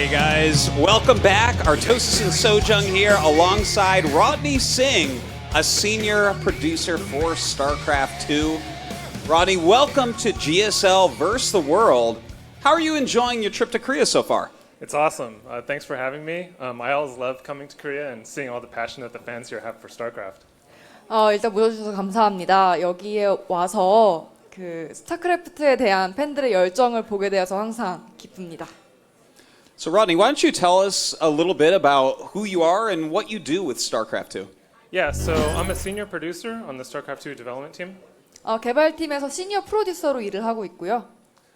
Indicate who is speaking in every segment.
Speaker 1: Hey guys, welcome back. Artosis and Sojung here alongside Rodney Singh, a senior producer for StarCraft 2. Rodney, welcome to GSL vs. the World. How are you enjoying your trip to Korea so far?
Speaker 2: It's awesome. Thanks for having me. I always love coming to Korea and seeing all the passion that the fans here have for StarCraft.
Speaker 3: 일단 모여주셔서 감사합니다. 여기에 와서 그 스타크래프트에 대한 팬들의 열정을 보게 되어서 항상 기쁩니다.
Speaker 1: So Rodney, why don't you tell us a little bit about who you are and what you do with StarCraft 2?
Speaker 2: Yeah, so I'm a senior producer on the StarCraft 2 development team.
Speaker 3: 개발팀에서 시니어 프로듀서로 일을 하고 있고요.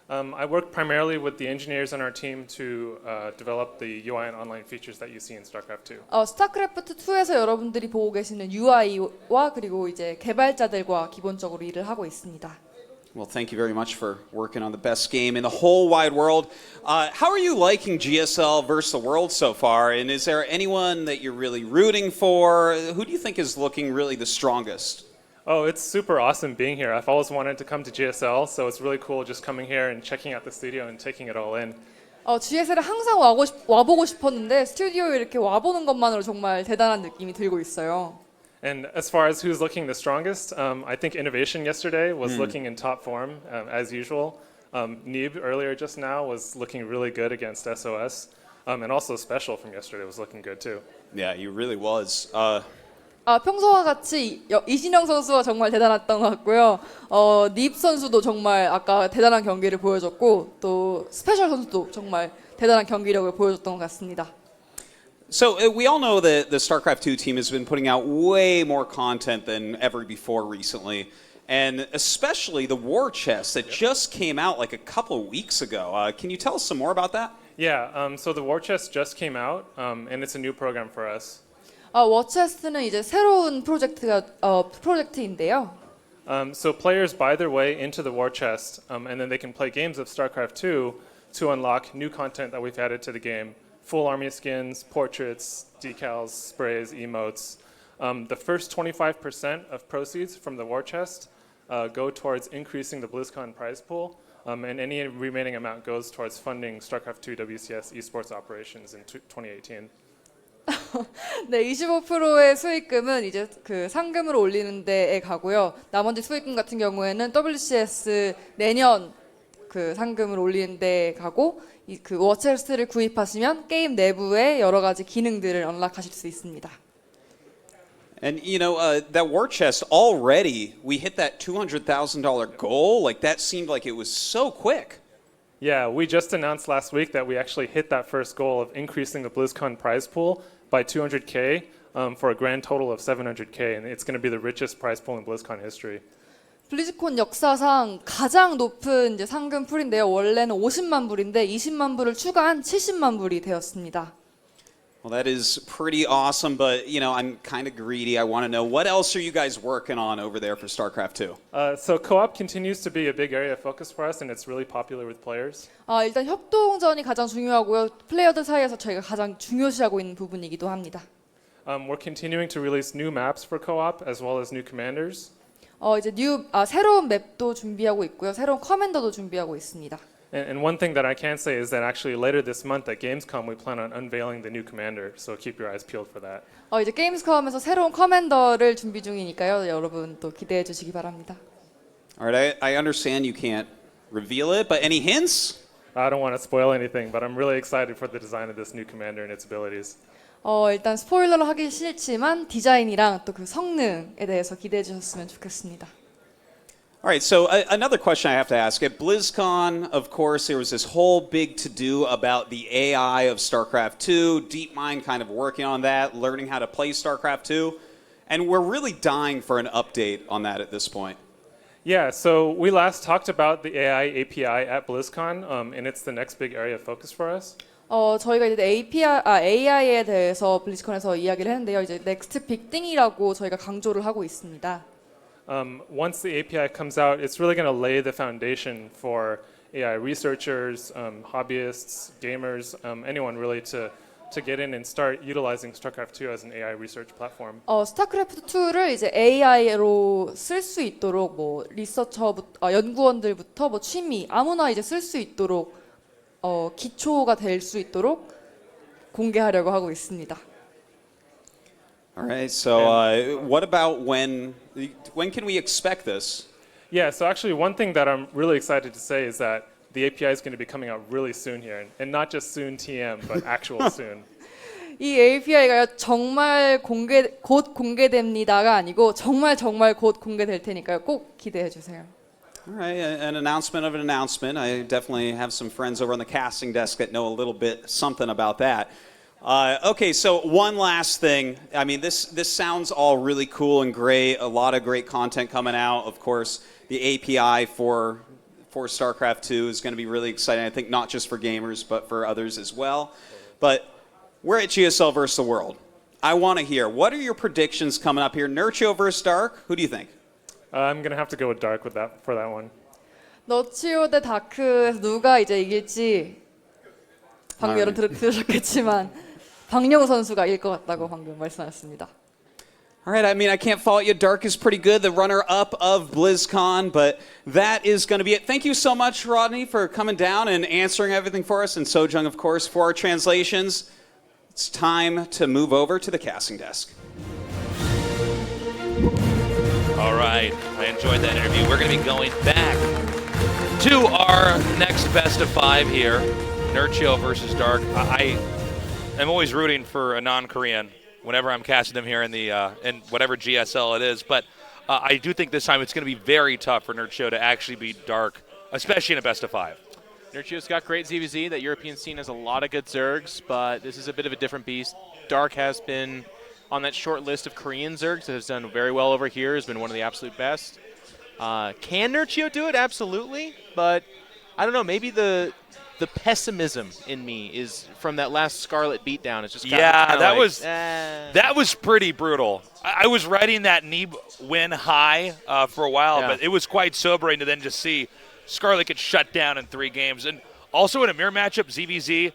Speaker 2: I work primarily with the engineers on our team to develop the UI and online features that you see in StarCraft 2.
Speaker 3: 스타크래프트 2에서 여러분들이 보고 계시는 UI와 그리고 이제 개발자들과 기본적으로 일을 하고 있습니다.
Speaker 1: Well, thank you very much for working on the best game in the whole wide world. How are you liking GSL versus the world so far? And is there anyone that you're really rooting for? Who do you think is looking really the strongest?
Speaker 2: Oh, it's super awesome being here. I've always wanted to come to GSL, so it's really cool just coming here and checking out the studio and taking it all in.
Speaker 3: GSL에 항상 와보고 싶었는데 스튜디오에 이렇게 와보는 것만으로 정말 대단한 느낌이 들고 있어요.
Speaker 2: And as far as who's looking the strongest, I think Innovation yesterday was looking in top form, as usual. Neeb earlier just now was looking really good against SOS. And also Special from yesterday was looking good too.
Speaker 1: Yeah, he really was.
Speaker 3: 평소와 같이 이신영 선수가 정말 대단했던 것 같고요. 닙 선수도 정말 아까 대단한 경기를 보여줬고 또 스페셜 선수도 정말 대단한 경기력을 보여줬던 것 같습니다.
Speaker 1: So we all know that the StarCraft 2 team has been putting out way more content than ever before recently, and especially the war chest that just came out like a couple weeks ago. Can you tell us some more about that?
Speaker 2: Yeah, so the war chest just came out, and it's a new program for us.
Speaker 3: 워체스트는 이제 새로운 프로젝트인데요.
Speaker 2: So players buy their way into the war chest, and then they can play games of StarCraft 2 to unlock new content that we've added to the game. Full army skins, portraits, decals, sprays, emotes. The first 25% of proceeds from the war chest go towards increasing the BlizzCon prize pool, and any remaining amount goes towards funding StarCraft 2 WCS esports operations in 2018.
Speaker 3: 네, 25%의 수익금은 이제 그 상금을 올리는 데에 가고요. 나머지 수익금 같은 경우에는 WCS 내년 그 상금을 올리는 데에 가고 그 워체스트를 구입하시면 게임 내부의 여러 가지 기능들을 언락하실 수 있습니다.
Speaker 1: And you know, that war chest already, we hit that $200,000 goal. Like that seemed like it was so quick.
Speaker 2: Yeah, we just announced last week that we actually hit that first goal of increasing the BlizzCon prize pool by 200K for a grand total of 700K, and it's going to be the richest prize pool in BlizzCon history.
Speaker 3: 블리즈콘 역사상 가장 높은 이제 상금 풀인데요. 원래는 50만 불인데 20만 불을 추가한 70만 불이 되었습니다.
Speaker 1: Well, that is pretty awesome, but you know, I'm kind of greedy. I want to know what else are you guys working on over there for StarCraft 2?
Speaker 2: So co-op continues to be a big area of focus for us, and it's really popular with players.
Speaker 3: 일단 협동전이 가장 중요하고요. 플레이어들 사이에서 저희가 가장 중요시하고 있는 부분이기도 합니다.
Speaker 2: We're continuing to release new maps for co-op as well as new commanders.
Speaker 3: 이제 새로운 맵도 준비하고 있고요. 새로운 커맨더도 준비하고 있습니다.
Speaker 2: And one thing that I can say is that actually later this month at Gamescom we plan on unveiling the new commander, so keep your eyes peeled for that.
Speaker 3: 이제 게임스컴에서 새로운 커맨더를 준비 중이니까요. 여러분 또 기대해 주시기 바랍니다.
Speaker 1: Alright, I understand you can't reveal it, but any hints?
Speaker 2: I don't want to spoil anything, but I'm really excited for the design of this new commander and its abilities.
Speaker 3: 일단 스포일러를 하기 싫지만 디자인이랑 또 그 성능에 대해서 기대해 주셨으면 좋겠습니다.
Speaker 1: All right, so another question I have to ask. At BlizzCon, of course, there was this whole big to-do about the AI of StarCraft 2, DeepMind kind of working on that, learning how to play StarCraft 2, and we're really dying for an update on that at this point.
Speaker 2: Yeah, so we last talked about the AI API at BlizzCon, and it's the next big area of focus for us.
Speaker 3: 저희가 이제 AI에 대해서 블리즈컨에서 이야기를 했는데요. 이제 넥스트 빅띵이라고 저희가 강조를 하고 있습니다.
Speaker 2: Once the API comes out, it's really going to lay the foundation for AI researchers, hobbyists, gamers, anyone really to get in and start utilizing StarCraft 2 as an AI research platform.
Speaker 3: 스타크래프트 2를 이제 AI로 쓸 수 있도록 뭐 리서처부터 연구원들부터 뭐 취미 아무나 이제 쓸 수 있도록 기초가 될 수 있도록 공개하려고 하고 있습니다.
Speaker 1: All right. So, what about when can we expect this?
Speaker 2: Yeah, so actually one thing that I'm really excited to say is that the API is going to be coming out really soon here, and not just soon TM, but actual soon.
Speaker 3: 이 API가 정말 곧 공개됩니다가 아니고 정말 곧 공개될 테니까요. 꼭 기대해 주세요.
Speaker 1: All right, an announcement of an announcement. I definitely have some friends over on the casting desk that know a little bit something about that. Okay, so one last thing. I mean, this sounds all really cool and great. A lot of great content coming out. Of course, the API for StarCraft 2 is going to be really exciting. I think not just for gamers, but for others as well. But we're at GSL versus the world. I want to hear, what are your predictions coming up here? Nerchio versus Dark? Who do you think?
Speaker 2: I'm going to have to go with Dark for that one.
Speaker 3: 너치오 대 다크에서 누가 이제 이길지 방금 여러분 들으셨겠지만 박영우 선수가 이길 것 같다고 방금 말씀하셨습니다.
Speaker 1: All right, I mean, I can't fault you. Dark is pretty good, the runner-up of BlizzCon, but that is going to be it. Thank you so much, Rodney, for coming down and answering everything for us, and Sojung, of course, for our translations. It's time to move over to the casting desk.
Speaker 4: All right, I enjoyed that interview. We're going to be going back to our next best of 5 here, Nerchio versus Dark. I'm always rooting for a non-Korean whenever I'm casting them here in whatever GSL it is, but I do think this time it's going to be very tough for Nerchio to actually beat Dark, especially in a best of 5.
Speaker 5: Nerchio's got great ZVZ. That European scene has a lot of good Zergs, but this is a bit of a different beast. Dark has been on that short list of Korean Zergs that has done very well over here, has been one of the absolute best. Can Nerchio do it? Absolutely, but I don't know, maybe the pessimism in me is from that last Scarlet beatdown. It's just
Speaker 4: that was pretty brutal. I was riding that Neeb win high for a while, but it was quite sobering to then just see Scarlet get shut down in 3 games. And also in a mirror matchup, ZVZ,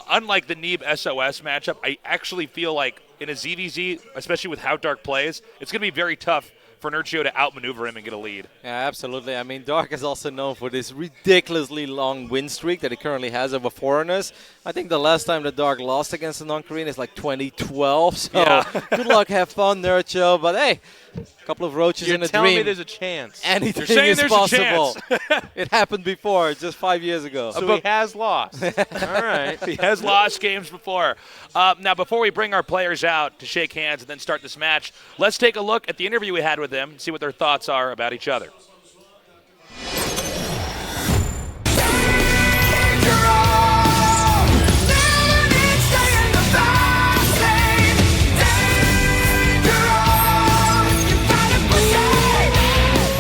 Speaker 4: unlike the Neeb SOS matchup, I actually feel like in a ZVZ, especially with how Dark plays, it's going to be very tough for Nerchio to outmaneuver him and get a lead.
Speaker 6: Yeah, absolutely. I mean, Dark is also known for this ridiculously long win streak that he currently has over foreigners. I think the last time that Dark lost against a non-Korean is like 2012. So good luck, have fun, Nerchio. But hey, a couple of roaches in a dream.
Speaker 5: You're telling me there's a chance.
Speaker 6: Anything
Speaker 4: You're saying
Speaker 6: is
Speaker 4: there's
Speaker 6: possible.
Speaker 4: a chance.
Speaker 6: It happened before, just 5 years ago.
Speaker 5: So he has lost. All right.
Speaker 4: He has lost games before. Now, before we bring our players out to shake hands and then start this match, let's take a look at the interview we had with them and see what their thoughts are about each other.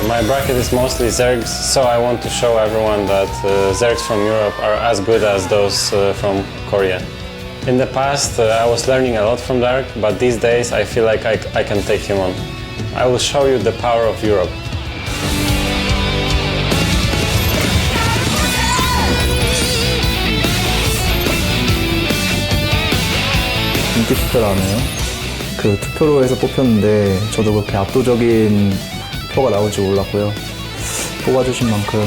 Speaker 7: My bracket is mostly Zergs, so I want to show everyone that Zergs from Europe are as good as those from Korea. In the past, I was learning a lot from Dark, but these days I feel like I can take him on. I will show you the power of Europe.
Speaker 8: 인기 투표를 하네요. 그 투표로 해서 뽑혔는데 저도 그렇게 압도적인 표가 나올 줄 몰랐고요. 뽑아주신 만큼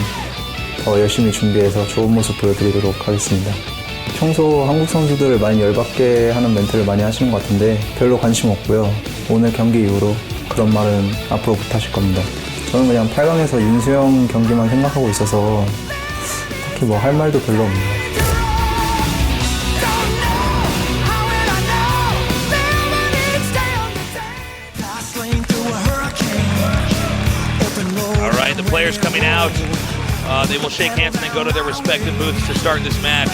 Speaker 8: 더 열심히 준비해서 좋은 모습 보여드리도록 하겠습니다. 평소 한국 선수들을 많이 열받게 하는 멘트를 많이 하시는 것 같은데 별로 관심 없고요. 오늘 경기 이후로 그런 말은 앞으로 못하실 겁니다. 저는 그냥 8강에서 윤수영 경기만 생각하고 있어서 딱히 뭐 할 말도 별로 없네요.
Speaker 4: All right, the players coming out. They will shake hands and then go to their respective booths to start this match.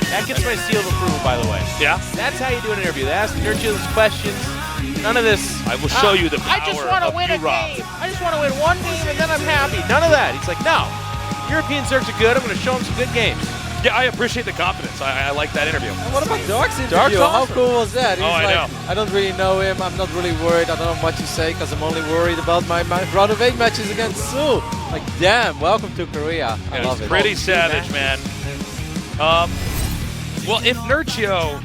Speaker 5: That gets my seal of approval, by the way.
Speaker 4: Yeah?
Speaker 5: That's how you do an interview. They ask Nerchio those questions. None of this.
Speaker 4: I will show you the power
Speaker 5: I just want to win a
Speaker 4: Rob.
Speaker 5: game. I just want to win one game and then I'm happy. None of that. He's like, no. European Zergs are good. I'm going to show them some good games.
Speaker 4: Yeah, I appreciate the confidence. I like that interview.
Speaker 6: And what about Dark's interview?
Speaker 5: Dark's
Speaker 6: How
Speaker 5: awesome.
Speaker 6: cool was that? He's
Speaker 4: I
Speaker 6: like,
Speaker 4: know.
Speaker 6: I don't really know him. I'm not really worried. I don't know what to say because I'm only worried about my round of 8 matches against Sue. Like, damn, welcome to Korea. I love it.
Speaker 4: Pretty savage, man. Well, if Nerchio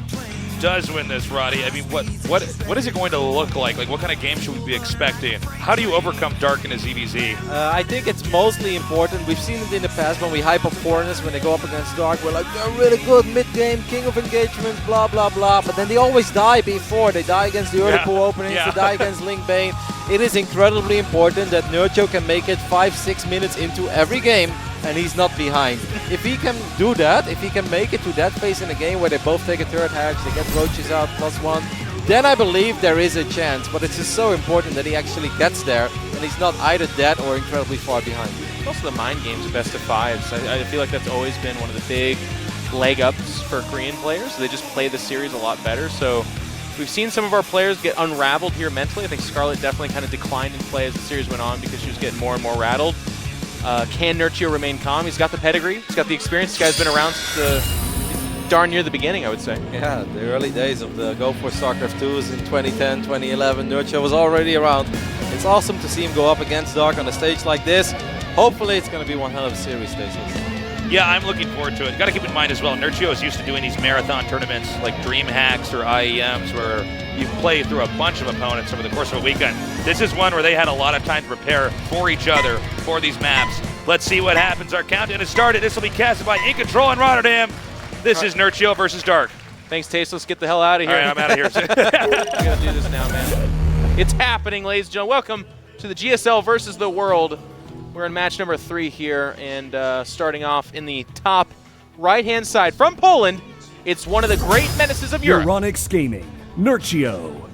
Speaker 4: does win this, Roddy, I mean, what is it going to look like? Like, what kind of game should we be expecting? How do you overcome Dark in a ZVZ?
Speaker 6: I think it's mostly important. We've seen it in the past when we hype up foreigners when they go up against Dark. We're like, they're really good mid-game, king of engagement, blah, blah, blah. But then they always die before. They die against the early pool openings. They die against Link Bane. It is incredibly important that Nerchio can make it 5-6 minutes into every game and he's not behind. If he can do that, if he can make it to that phase in the game where they both take a third hatch, they get roaches out +1, then I believe there is a chance. But it's just so important that he actually gets there and he's not either dead or incredibly far behind.
Speaker 5: Also the mind games of best of fives. I feel like that's always been one of the big leg ups for Korean players. They just play the series a lot better. So we've seen some of our players get unraveled here mentally. I think Scarlet definitely kind of declined in play as the series went on because she was getting more and more rattled. Can Nerchio remain calm? He's got the pedigree. He's got the experience. This guy's been around since darn near the beginning, I would say.
Speaker 6: Yeah, the early days of the Go for StarCraft 2s in 2010, 2011. Nerchio was already around. It's awesome to see him go up against Dark on a stage like this. Hopefully it's going to be one hell of a series, Stacey.
Speaker 4: Yeah, I'm looking forward to it. Got to keep in mind as well, Nerchio is used to doing these marathon tournaments like Dream Hacks or IEMs where you play through a bunch of opponents over the course of a weekend. This is one where they had a lot of time to prepare for each other for these maps. Let's see what happens. Our countdown has started. This will be casted by In Control in Rotterdam. This is Nerchio versus Dark.
Speaker 5: Thanks, Taste. Let's get the hell out of here.
Speaker 4: All right, I'm out of here.
Speaker 5: We gotta do this now, man. It's happening, ladies and gentlemen. Welcome to the GSL versus the world. We're in match number 3 here, and starting off in the top right-hand side from Poland, it's one of the great menaces of Europe.
Speaker 9: Ro.16 Gaming, Nerchio.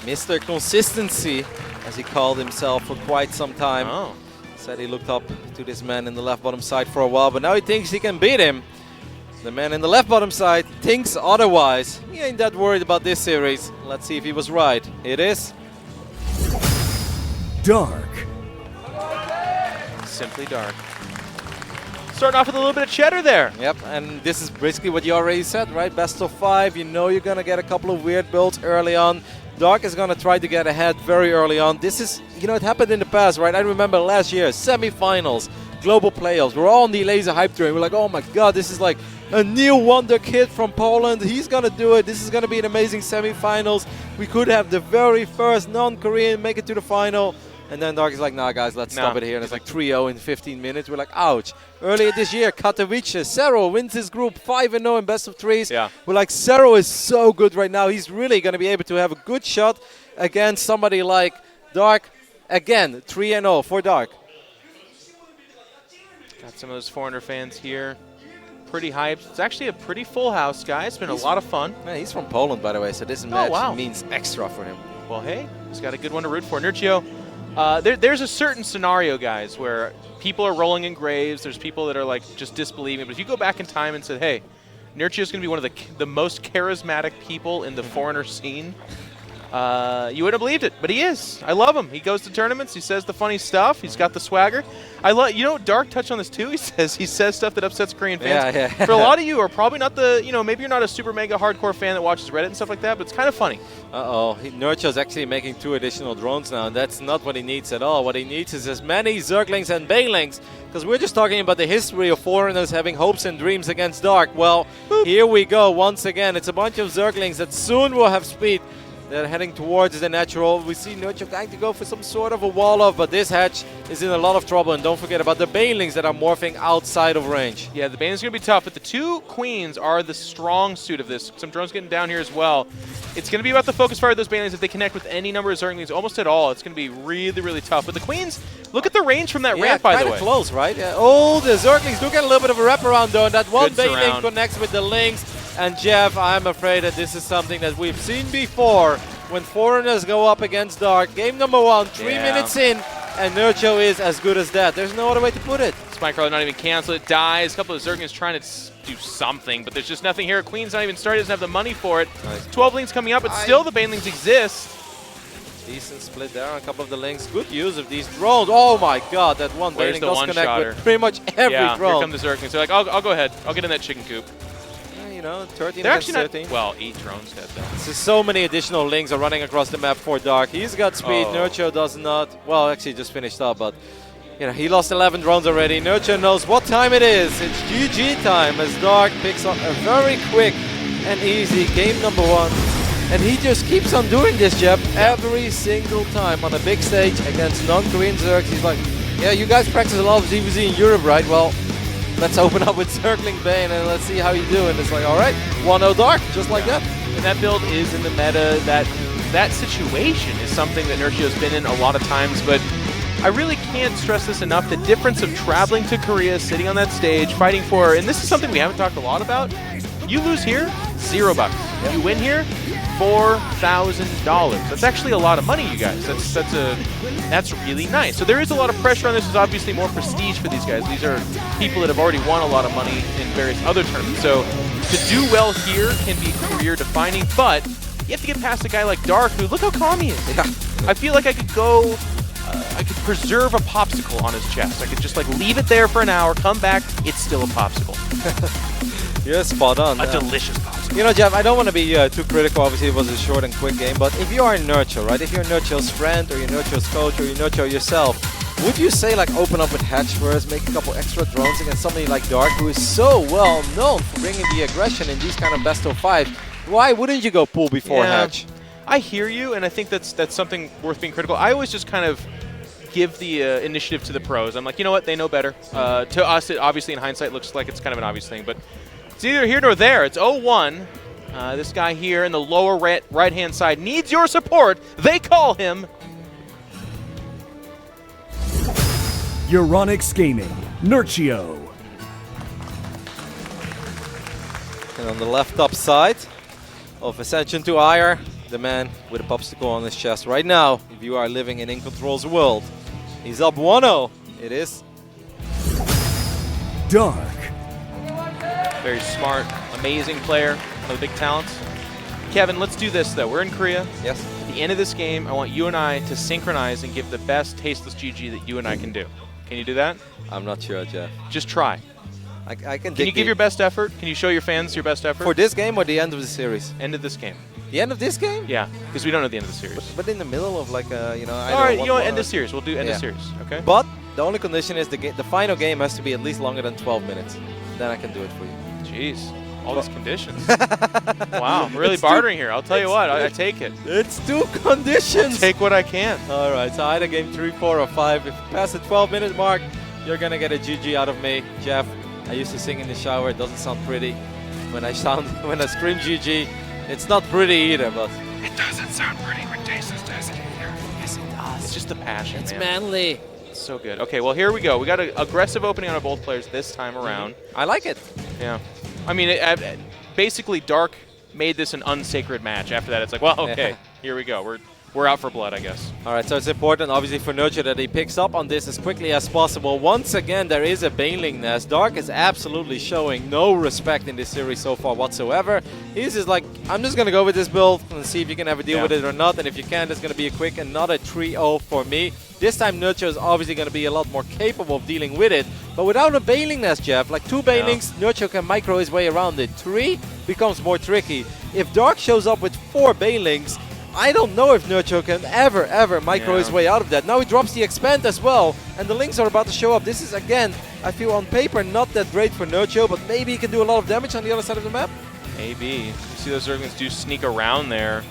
Speaker 6: Mr. Consistency, as he called himself for quite some time.
Speaker 5: Oh.
Speaker 6: Said he looked up to this man in the left bottom side for a while, but now he thinks he can beat him. The man in the left bottom side thinks otherwise. He ain't that worried about this series. Let's see if he was right. It is
Speaker 9: Dark.
Speaker 5: Simply Dark. Starting off with a little bit of cheddar there.
Speaker 6: Yep, and this is basically what you already said, right? Best of 5, you know you're going to get a couple of weird builds early on. Dark is going to try to get ahead very early on. This is, you know, it happened in the past, right? I remember last year, semi-finals, global playoffs. We're all on the laser hype train. We're like, oh my god, this is like a new wonder kid from Poland. He's going to do it. This is going to be an amazing semi-finals. We could have the very first non-Korean make it to the final. And then Dark is like, nah, guys, let's stop it here. And it's like 3-0 in 15 minutes. We're like, ouch. Earlier this year, Katowice, Cero wins his group 5-0 in best of 3s.
Speaker 5: Yeah.
Speaker 6: We're like, Cero is so good right now. He's really going to be able to have a good shot against somebody like Dark. Again, 3-0 for Dark.
Speaker 5: Got some of those foreigner fans here. Pretty hyped. It's actually a pretty full house, guys. It's been a lot of fun.
Speaker 6: Man, he's from Poland, by the way, so this match means extra for him.
Speaker 5: Well, hey, he's got a good one to root for. Nerchio, there's a certain scenario, guys, where people are rolling in graves. There's people that are like just disbelieving. But if you go back in time and said, hey, Nerchio's going to be one of the most charismatic people in the foreigner scene, you wouldn't have believed it, but he is. I love him. He goes to tournaments. He says the funny stuff. He's got the swagger. I love. You know, Dark touched on this too. He says stuff that upsets Korean fans.
Speaker 6: Yeah.
Speaker 5: For a lot of you, are probably not the. You know, maybe you're not a super mega hardcore fan that watches Reddit and stuff like that, but it's kind of funny.
Speaker 6: Nerchio's actually making 2 additional drones now, and that's not what he needs at all. What he needs is as many Zerglings and Banelings, because we're just talking about the history of foreigners having hopes and dreams against Dark. Well, here we go once again. It's a bunch of Zerglings that soon will have speed. They're heading towards the natural. We see Nerchio trying to go for some sort of a wall off, but this hatch is in a lot of trouble. And don't forget about the Banelings that are morphing outside of range.
Speaker 5: Yeah, the Banelings are going to be tough, but the 2 Queens are the strong suit of this. Some drones getting down here as well. It's going to be about the focus fire of those Banelings. If they connect with any number of Zerglings, almost at all, it's going to be really, really tough. But the Queens, look at the range from that ramp, by the way.
Speaker 6: Yeah, close, right? Yeah. Oh, the Zerglings do get a little bit of a wraparound, though. And that one Baneling connects with the Lynx. And Jeff, I'm afraid that this is something that we've seen before. When foreigners go up against Dark, game number 1, 3 minutes in, and Nerchio is as good as that. There's no other way to put it.
Speaker 5: Spike Crawler not even cancel it, dies. A couple of Zerglings trying to do something, but there's just nothing here. Queen's not even started, doesn't have the money for it.
Speaker 6: Nice.
Speaker 5: 12 Lings coming up, but still the Banelings exist.
Speaker 6: Decent split there on a couple of the Lings. Good use of these drones. Oh my god, that one Baneling does connect with pretty much every drone.
Speaker 5: Here come the Zerglings. They're like, I'll go ahead. I'll get in that chicken coop.
Speaker 6: You know, 13
Speaker 5: They're
Speaker 6: against
Speaker 5: actually
Speaker 6: 13.
Speaker 5: Well, 8 drones dead though.
Speaker 6: So many additional Lings are running across the map for Dark. He's got speed, Nerchio does not. Well, actually just finished up, but you know, he lost 11 drones already. Nerchio knows what time it is. It's GG time as Dark picks up a very quick and easy. Game number 1. And he just keeps on doing this, Jeff, every single time on a big stage against non-Korean Zergs. He's like, yeah, you guys practice a lot of ZVZ in Europe, right? Well, let's open up with Circling Bane and let's see how you do. And it's like, all right, 1-0 Dark, just like that.
Speaker 5: And that build is in the meta. That situation is something that Nerchio's been in a lot of times, but I really can't stress this enough, the difference of traveling to Korea, sitting on that stage, fighting for, and this is something we haven't talked a lot about, you lose here, $0. Yep. You win here, $4,000. That's actually a lot of money, you guys. That's really nice. So there is a lot of pressure on this. There's obviously more prestige for these guys. These are people that have already won a lot of money in various other tournaments. So to do well here can be career defining, but you have to get past a guy like Dark, who, look how calm he is.
Speaker 6: Yeah.
Speaker 5: I feel like I could go, I could preserve a popsicle on his chest. I could just like leave it there for an hour, come back, it's still a popsicle.
Speaker 6: Yeah, spot on.
Speaker 5: A delicious popsicle.
Speaker 6: You know, Jeff, I don't want to be too critical. Obviously, it was a short and quick game. But if you are Nerchio, right? If you're Nerchio's friend or you're Nerchio's coach or you're Nerchio yourself, would you say, like, open up with Hatch first, make a couple extra drones against somebody like Dark, who is so well known for bringing the aggression in these kind of best of 5? Why wouldn't you go pool before Hatch?
Speaker 5: I hear you, and I think that's something worth being critical. I always just kind of give the initiative to the pros. I'm like, you know what? They know better. To us, it obviously in hindsight looks like it's kind of an obvious thing, but it's either here nor there. It's 0-1. This guy here in the lower right-hand side needs your support. They call him
Speaker 9: Euronics Gaming, Nerchio.
Speaker 6: And on the left top side of Ascension to Ire, the man with a popsicle on his chest right now, if you are living in InControl's world. He's up 1-0. It is
Speaker 9: Dark.
Speaker 5: very smart, amazing player, one of the big talents. Kevin, let's do this, though. We're in Korea.
Speaker 6: Yes.
Speaker 5: At the end of this game, I want you and I to synchronize and give the best tasteless GG that you and I can do. Can you do that?
Speaker 6: I'm not sure, Jeff.
Speaker 5: Just try.
Speaker 6: I can
Speaker 5: you give your best effort? Can you show your fans your best effort?
Speaker 6: For this game or the end of the series?
Speaker 5: End of this game.
Speaker 6: The end of this game?
Speaker 5: Yeah, because we don't know the end of the series.
Speaker 6: But in the middle of like a, you know, I
Speaker 5: All right,
Speaker 6: don't
Speaker 5: you know what? End of series. We'll do end of
Speaker 6: Yeah.
Speaker 5: series, okay?
Speaker 6: But the only condition is the final game has to be at least longer than 12 minutes. Then I can do it for you.
Speaker 5: Jeez, all these conditions. Wow, I'm really bartering here. I'll tell you what, I take it.
Speaker 6: It's 2 conditions.
Speaker 5: Take what I can.
Speaker 6: All right, so either game 3, 4, or 5. If you pass the 12-minute mark, you're gonna get a GG out of me, Jeff. I used to sing in the shower. It doesn't sound pretty. When I scream GG, it's not pretty either. But
Speaker 4: It doesn't sound pretty when Jason does it either. Yes, it does.
Speaker 5: It's just the passion,
Speaker 6: it's
Speaker 5: man.
Speaker 6: manly.
Speaker 5: It's so good. Okay, well, here we go. We got an aggressive opening on both players this time around.
Speaker 6: I like it.
Speaker 5: Yeah. I mean, basically, Dark made this an unsacred match. After that, it's like, well, okay, here we go. We're out for blood, I guess.
Speaker 6: All right, so it's important, obviously, for Nerchio that he picks up on this as quickly as possible. Once again, there is a Baneling nest. Dark is absolutely showing no respect in this series so far whatsoever. He's just like, I'm just going to go with this build and see if you can ever deal with it or not. And if you can, it's going to be a quick another 3-0 for me. This time, Nerchio is obviously going to be a lot more capable of dealing with it. But without a Baneling nest, Jeff, like 2 Banelings, Nerchio can micro his way around it. 3 becomes more tricky. If Dark shows up with 4 Banelings, I don't know if Nerchio can ever micro his way out of that. Now he drops the expand as well, and the links are about to show up. This is, again, I feel on paper not that great for Nerchio, but maybe he can do a lot of damage on the other side of the map.
Speaker 5: Maybe. You see those Zerglings do sneak around there.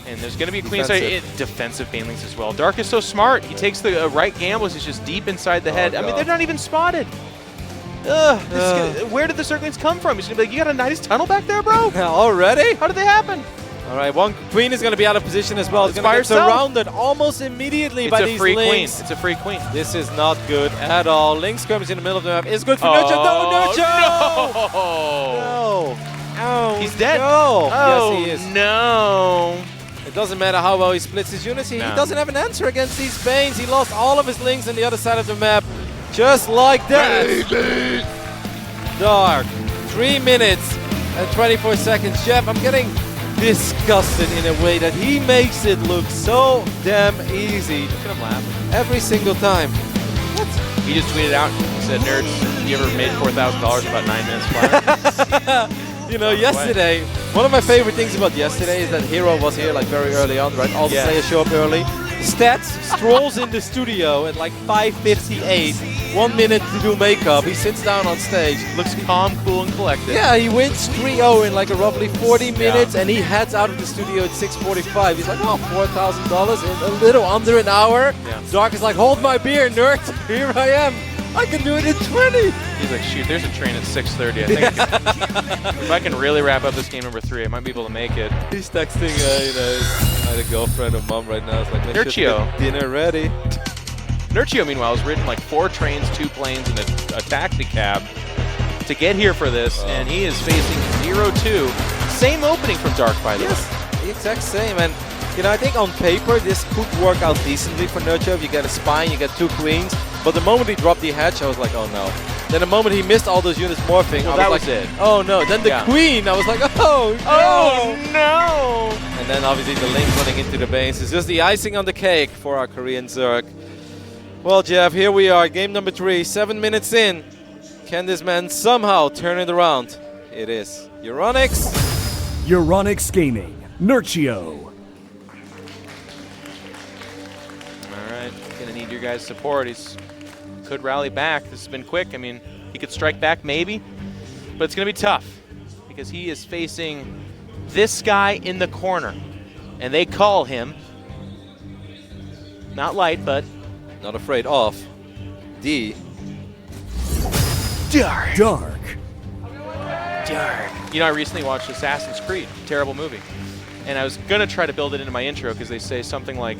Speaker 5: And there's going to be a Queen side defensive Banelings as well. Dark is so smart. He takes the right gambles. He's just deep inside the head. I mean, they're not even spotted. Where did the Zerglings come from? He's going to be like, you got a nice tunnel back there, bro?
Speaker 6: Already?
Speaker 5: How did they happen?
Speaker 6: All right, one Queen is going to be out of position as well. It's going to get surrounded almost immediately by these links.
Speaker 5: It's a free Queen.
Speaker 6: This is not good at all. Link skirmish in the middle of the map is good for Nerchio. No, Nerchio! No! Oh,
Speaker 5: he's dead.
Speaker 6: No.
Speaker 5: Oh,
Speaker 6: yes, he is.
Speaker 5: No.
Speaker 6: It doesn't matter how well he splits his units. He doesn't have an answer against these Banes. He lost all of his links on the other side of the map. Just like that. Baby. Dark. 3 minutes and 24 seconds. Jeff, I'm getting disgusted in a way that he makes it look so damn easy.
Speaker 5: Look at him laugh.
Speaker 6: Every single time.
Speaker 5: What? He just tweeted out, he said, nerds, you ever made $4,000 about 9 minutes flat?
Speaker 6: You know, yesterday, one of my favorite things about yesterday is that Hero was here like very early on, right? All the players show up early. Stats strolls in the studio at like 5:58. 1 minute to do makeup. He sits down on stage.
Speaker 5: Looks calm, cool, and collected.
Speaker 6: Yeah, he wins 3-0 in like a roughly 40 minutes, and he heads out of the studio at 6:45. He's like, oh, $4,000 in a little under an hour.
Speaker 5: Yeah.
Speaker 6: Dark is like, hold my beer, nerd. Here I am. I can do it in 20.
Speaker 5: He's like, shoot, there's a train at 6:30. I think if I can really wrap up this game number 3, I might be able to make it.
Speaker 6: He's texting, either girlfriend or mom right now. It's like,
Speaker 5: Nerchio.
Speaker 6: Dinner ready.
Speaker 5: Nerchio, meanwhile, has ridden like 4 trains, 2 planes, and a taxi cab to get here for this, and he is facing 0-2. Same opening from Dark, by the way.
Speaker 6: The exact same. And, I think on paper, this could work out decently for Nerchio. If you get a spine, you get 2 queens. But the moment he dropped the hatch, I was like, oh no. Then the moment he missed all those units morphing,
Speaker 5: well,
Speaker 6: I was
Speaker 5: that
Speaker 6: like,
Speaker 5: was it.
Speaker 6: Oh no. Then the queen, I was like, oh no.
Speaker 5: Oh no.
Speaker 6: And then obviously the link running into the banes is just the icing on the cake for our Korean Zerg. Well, Jeff, here we are, game number 3, 7 minutes in. Can this man somehow turn it around? It is Euronics.
Speaker 9: Euronics Gaming, Nerchio.
Speaker 5: All right, gonna need your guys' support. He's could rally back. This has been quick. I mean, he could strike back maybe, but it's gonna be tough because he is facing this guy in the corner, and they call him not light, but
Speaker 6: Not afraid of D.
Speaker 9: Dark.
Speaker 5: Dark. You know, I recently watched Assassin's Creed, terrible movie, and I was gonna try to build it into my intro because they say something like,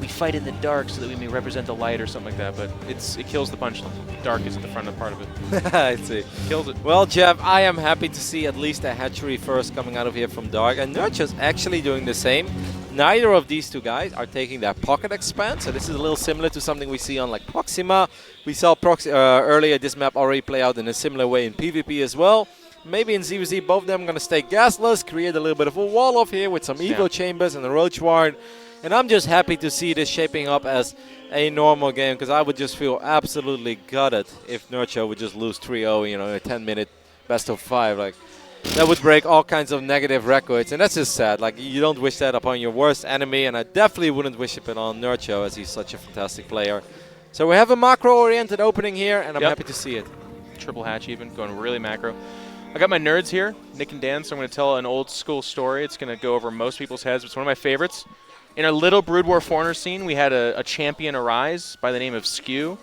Speaker 5: "We fight in the dark so that we may represent the light," or something like that. But it kills the punchline. Dark is at the front of part of it.
Speaker 6: I see.
Speaker 5: Kills it.
Speaker 6: Well, Jeff, I am happy to see at least a hatchery first coming out of here from Dark, and Nerchio's actually doing the same. Neither of these 2 guys are taking their pocket expand, so this is a little similar to something we see on like Proxima. We saw earlier this map already play out in a similar way in PvP as well. Maybe in ZVZ, both of them are going to stay gasless, create a little bit of a wall off here with some Evo chambers and a Roach Ward. And I'm just happy to see this shaping up as a normal game, because I would just feel absolutely gutted if Nerchio would just lose 3-0, in a 10-minute best of 5. Like, that would break all kinds of negative records, and that's just sad. Like, you don't wish that upon your worst enemy, and I definitely wouldn't wish it on Nerchio, as he's such a fantastic player. So we have a macro-oriented opening here, and I'm happy to see it.
Speaker 5: Triple hatch even, going really macro. I got my nerds here, Nick and Dan, so I'm going to tell an old school story. It's going to go over most people's heads, but it's one of my favorites. In our little Brood War Foreigner scene, we had a champion arise by the name of Skew,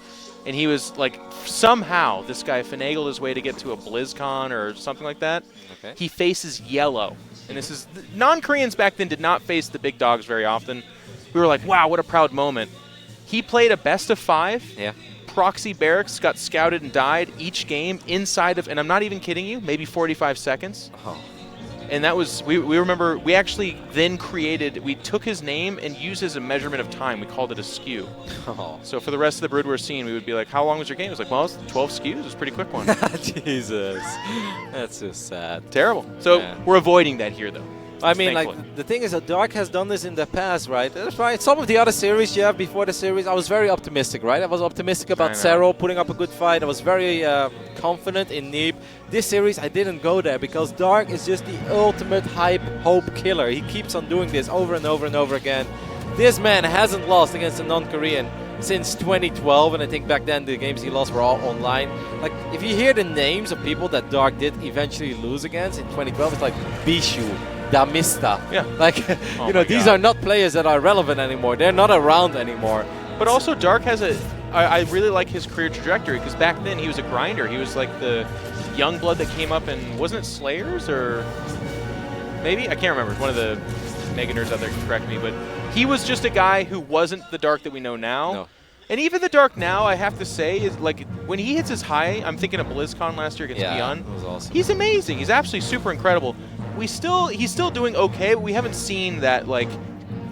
Speaker 5: and he was like, somehow this guy finagled his way to get to a BlizzCon or something like that. Okay. He faces yellow, and this is, non-Koreans back then did not face the big dogs very often. We were like, wow, what a proud moment. He played a best of 5.
Speaker 6: Yeah.
Speaker 5: Proxy barracks, got scouted and died each game inside of, and I'm not even kidding you, maybe 45 seconds.
Speaker 6: Oh.
Speaker 5: And that was, we remember, we actually then we took his name and used as a measurement of time. We called it a skew.
Speaker 6: Oh.
Speaker 5: So for the rest of the Brood War scene, we would be like, how long was your game? It was like, well, it's 12 skews. It was a pretty quick one.
Speaker 6: Jesus. That's so sad.
Speaker 5: Terrible. So we're avoiding that here, though.
Speaker 6: I mean, like, the thing is that Dark has done this in the past, right? That's right. Some of the other series, before the series, I was very optimistic, right? I was optimistic about Serral putting up a good fight. I was very confident in Neeb. This series, I didn't go there because Dark is just the ultimate hype hope killer. He keeps on doing this over and over and over again. This man hasn't lost against a non-Korean since 2012, and I think back then the games he lost were all online. Like, if you hear the names of people that Dark did eventually lose against in 2012, it's like Bishu, Damista.
Speaker 5: Yeah.
Speaker 6: Like, these are not players that are relevant anymore. They're not around anymore.
Speaker 5: But also, Dark has I really like his career trajectory, because back then he was a grinder. He was like the young blood that came up in, wasn't it Slayers or maybe? I can't remember. One of the mega nerds out there can correct me, but he was just a guy who wasn't the Dark that we know now.
Speaker 6: No.
Speaker 5: And even the Dark now, I have to say, is like when he hits his high, I'm thinking of BlizzCon last year against Beyond.
Speaker 6: That was awesome.
Speaker 5: He's amazing. He's absolutely super incredible. He's still doing okay, but we haven't seen that like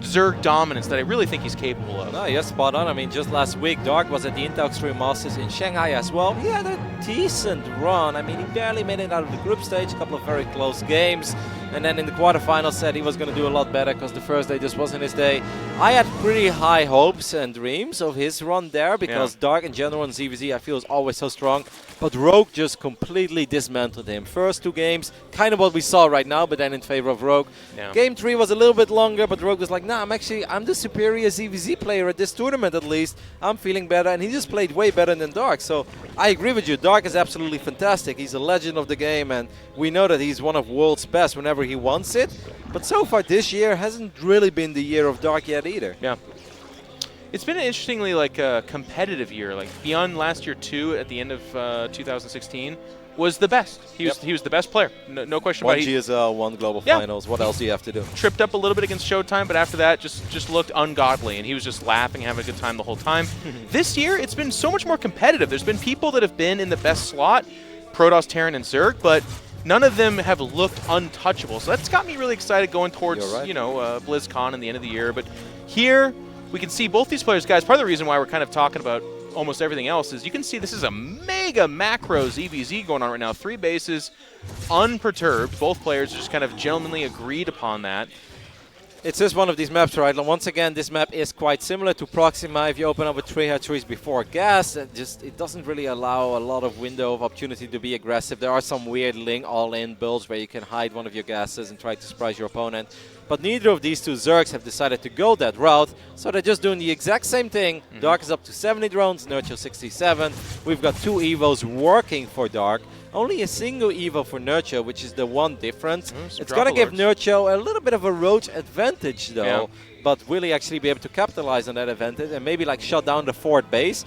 Speaker 5: Zerg dominance that I really think he's capable of.
Speaker 6: No, you're spot on. I mean, just last week, Dark was at the Intel Extreme Masters in Shanghai as well. He had a decent run. I mean, he barely made it out of the group stage. A couple of very close games. And then in the quarterfinals said he was going to do a lot better because the first day just wasn't his day. I had pretty high hopes and dreams of his run there because Dark in general and ZVZ I feel is always so strong. But Rogue just completely dismantled him. First 2 games, kind of what we saw right now, but then in favor of Rogue.
Speaker 5: Yeah.
Speaker 6: Game 3 was a little bit longer, but Rogue was like, nah, I'm the superior ZVZ player at this tournament at least. I'm feeling better, and he just played way better than Dark. So I agree with you. Dark is absolutely fantastic. He's a legend of the game, and we know that he's one of world's best whenever he wants it. But so far this year hasn't really been the year of Dark yet either.
Speaker 5: Yeah. It's been an interestingly competitive year. Like beyond last year too, at the end of 2016, was the best. He was the best player. No question about it.
Speaker 6: 1 GSL, 1 Global Finals. What else do you have to do?
Speaker 5: Tripped up a little bit against Showtime, but after that, just looked ungodly, and he was just laughing, having a good time the whole time. This year, it's been so much more competitive. There's been people that have been in the best slot, Protoss, Terran, and Zerg, but none of them have looked untouchable. So that's got me really excited going towards BlizzCon and the end of the year. But here, we can see both these players, guys. Part of the reason why we're kind of talking about almost everything else is you can see this is a mega macro ZVZ going on right now. 3 bases, unperturbed. Both players just kind of gentlemanly agreed upon that.
Speaker 6: It's just one of these maps, right? Once again, this map is quite similar to Proxima. If you open up with 3 hatcheries before gas, it doesn't really allow a lot of window of opportunity to be aggressive. There are some weird Ling all-in builds where you can hide one of your gases and try to surprise your opponent. But neither of these 2 Zergs have decided to go that route, so they're just doing the exact same thing. Dark is up to 70 drones, Nerchio 67. We've got 2 Evos working for Dark. Only a single Evo for Nerchio, which is the one difference. It's going to give Nerchio a little bit of a roach advantage, though. But will he actually be able to capitalize on that advantage and maybe like shut down the 4th base?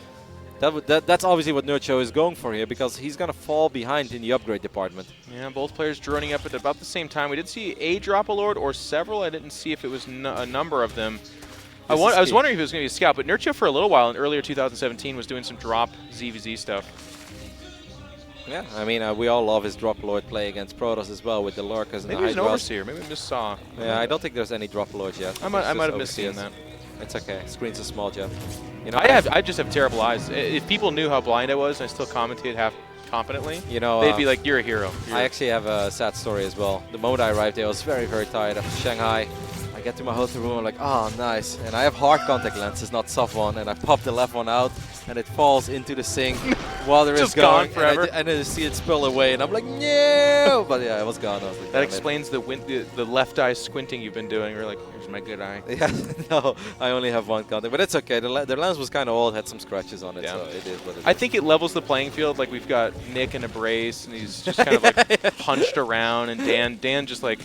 Speaker 6: That's obviously what Nerchio is going for here, because he's going to fall behind in the upgrade department.
Speaker 5: Yeah, both players droning up at about the same time. We did see a Drop-A-Lord or several. I didn't see if it was a number of them. I was wondering if it was going to be a scout, but Nerchio for a little while in earlier 2017 was doing some drop ZVZ stuff.
Speaker 6: Yeah, I mean, we all love his Drop-Lord play against Protoss as well with the Lurkers and
Speaker 5: maybe
Speaker 6: the
Speaker 5: he's an Overseer. Maybe we just saw.
Speaker 6: Yeah, I don't think there's any Drop-Lords yet.
Speaker 5: I might have missed seeing that.
Speaker 6: It's okay. Screen's are small, Jeff. You know,
Speaker 5: I just have terrible eyes. If people knew how blind I was and I still commented half confidently,
Speaker 6: you know,
Speaker 5: they'd be like, "You're a hero."
Speaker 6: I actually have a sad story as well. The moment I arrived there, I was very, very tired after Shanghai. I get to my hotel room, I'm like, oh, nice. And I have hard contact lenses, not soft one, and I pop the left one out, and it falls into the sink. Water is
Speaker 5: gone forever.
Speaker 6: And I see it spill away, and I'm like, no! But yeah, it was gone. I was like,
Speaker 5: that explains the left eye squinting you've been doing. You're like, here's my good eye.
Speaker 6: Yeah, no, I only have one contact, but it's okay. The lens was kind of old, had some scratches on it, so it is what it is.
Speaker 5: I think it levels the playing field. Like, we've got Nick in a brace, and he's just kind of like hunched around, and Dan just like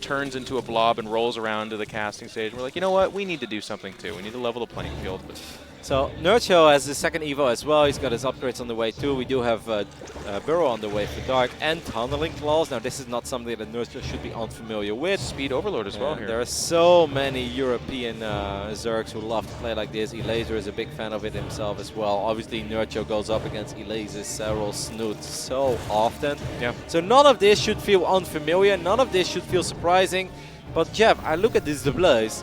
Speaker 5: turns into a blob and rolls around to the casting stage. We're like, you know what? We need to do something too. We need to level the playing field. But
Speaker 6: so Nerchio has his second Evo as well. He's got his upgrades on the way too. We do have Burrow on the way for Dark and Tunneling Claws. Now this is not something that Nerchio should be unfamiliar with.
Speaker 5: Speed Overload as well here.
Speaker 6: There are so many European Zergs who love to play like this. Elazer is a big fan of it himself as well. Obviously Nerchio goes up against Elazer's Serral Snoot so often.
Speaker 5: Yeah.
Speaker 6: So none of this should feel unfamiliar. None of this should feel surprising. But Jeff, I look at these doubles.